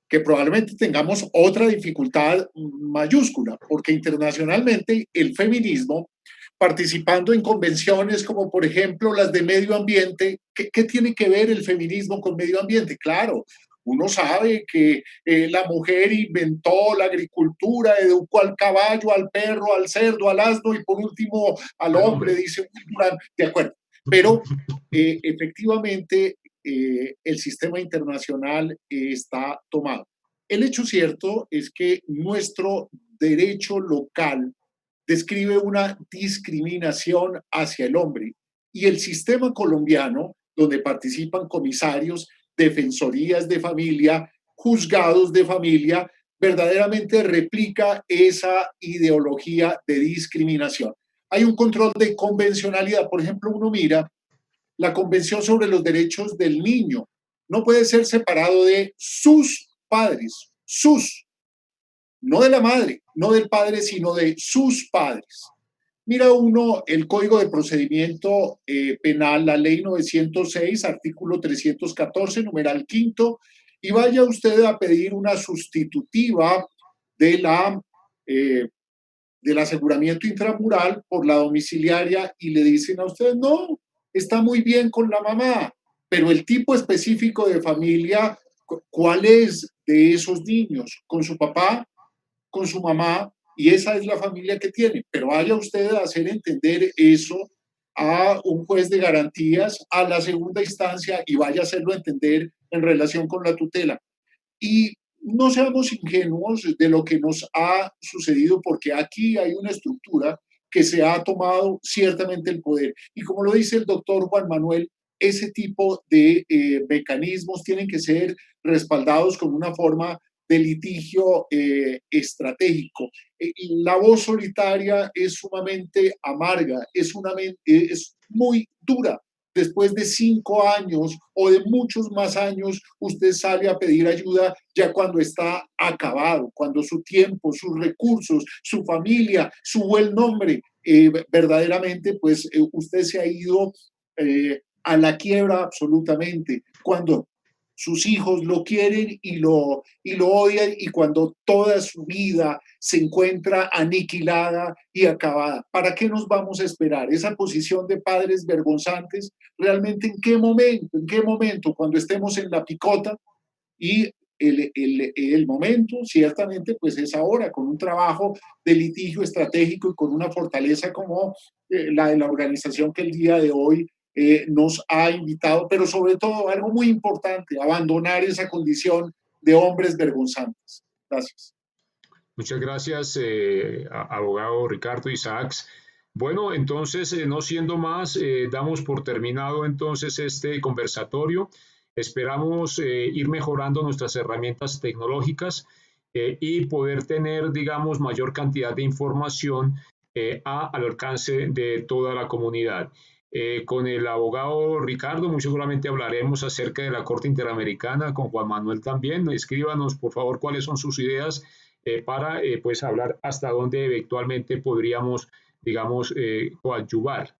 que probablemente tengamos otra dificultad mayúscula, porque internacionalmente el feminismo, participando en convenciones como por ejemplo las de medio ambiente, ¿qué tiene que ver el feminismo con medio ambiente? Claro, uno sabe que la mujer inventó la agricultura, educó al caballo, al perro, al cerdo, al asno y por último al hombre, dice Durán, de acuerdo. Pero efectivamente el sistema internacional está tomado. El hecho cierto es que nuestro derecho local describe una discriminación hacia el hombre y el sistema colombiano, donde participan comisarios, defensorías de familia, juzgados de familia, verdaderamente replica esa ideología de discriminación. Hay un control de convencionalidad. Por ejemplo, uno mira la Convención sobre los Derechos del Niño. No puede ser separado de sus padres, no de la madre, no del padre, sino de sus padres. Mira uno el Código de Procedimiento Penal, la Ley 906, artículo 314, numeral quinto, y vaya usted a pedir una sustitutiva del aseguramiento intramural por la domiciliaria y le dicen a usted, no, está muy bien con la mamá, pero el tipo específico de familia, ¿cuál es de esos niños? ¿Con su papá? ¿Con su mamá? Y esa es la familia que tiene. Pero vaya usted a hacer entender eso a un juez de garantías, a la segunda instancia, y vaya a hacerlo entender en relación con la tutela. Y no seamos ingenuos de lo que nos ha sucedido, porque aquí hay una estructura que se ha tomado ciertamente el poder. Y como lo dice el doctor Juan Manuel, ese tipo de mecanismos tienen que ser respaldados con una forma de litigio estratégico. La voz solitaria es sumamente amarga, es muy dura. Después de 5 años o de muchos más años, usted sale a pedir ayuda ya cuando está acabado, cuando su tiempo, sus recursos, su familia, su buen nombre, verdaderamente, pues usted se ha ido a la quiebra absolutamente. Cuando sus hijos lo quieren y lo odian, y cuando toda su vida se encuentra aniquilada y acabada. ¿Para qué nos vamos a esperar? Esa posición de padres vergonzantes, ¿realmente en qué momento? ¿En qué momento? Cuando estemos en la picota, y el momento ciertamente pues es ahora, con un trabajo de litigio estratégico y con una fortaleza como la de la organización que el día de hoy nos ha invitado, pero sobre todo algo muy importante, abandonar esa condición de hombres vergonzantes. Gracias. Muchas gracias, abogado Ricardo Isaacs. Bueno, entonces, no siendo más, damos por terminado entonces este conversatorio. Esperamos ir mejorando nuestras herramientas tecnológicas y poder tener, digamos, mayor cantidad de información al alcance de toda la comunidad. Con el abogado Ricardo muy seguramente hablaremos acerca de la Corte Interamericana, con Juan Manuel también. Escríbanos, por favor, cuáles son sus ideas para pues hablar hasta dónde eventualmente podríamos, digamos, coadyuvar,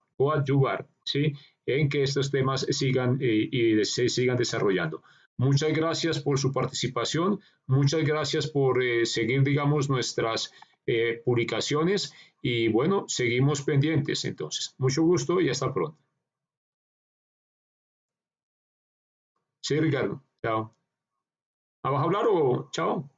¿sí? En que estos temas sigan y se sigan desarrollando. Muchas gracias por su participación, muchas gracias por seguir, digamos, nuestras publicaciones, Y bueno, seguimos pendientes entonces. Mucho gusto y hasta pronto. Sí, Ricardo. Chao. ¿Vas a hablar o chao?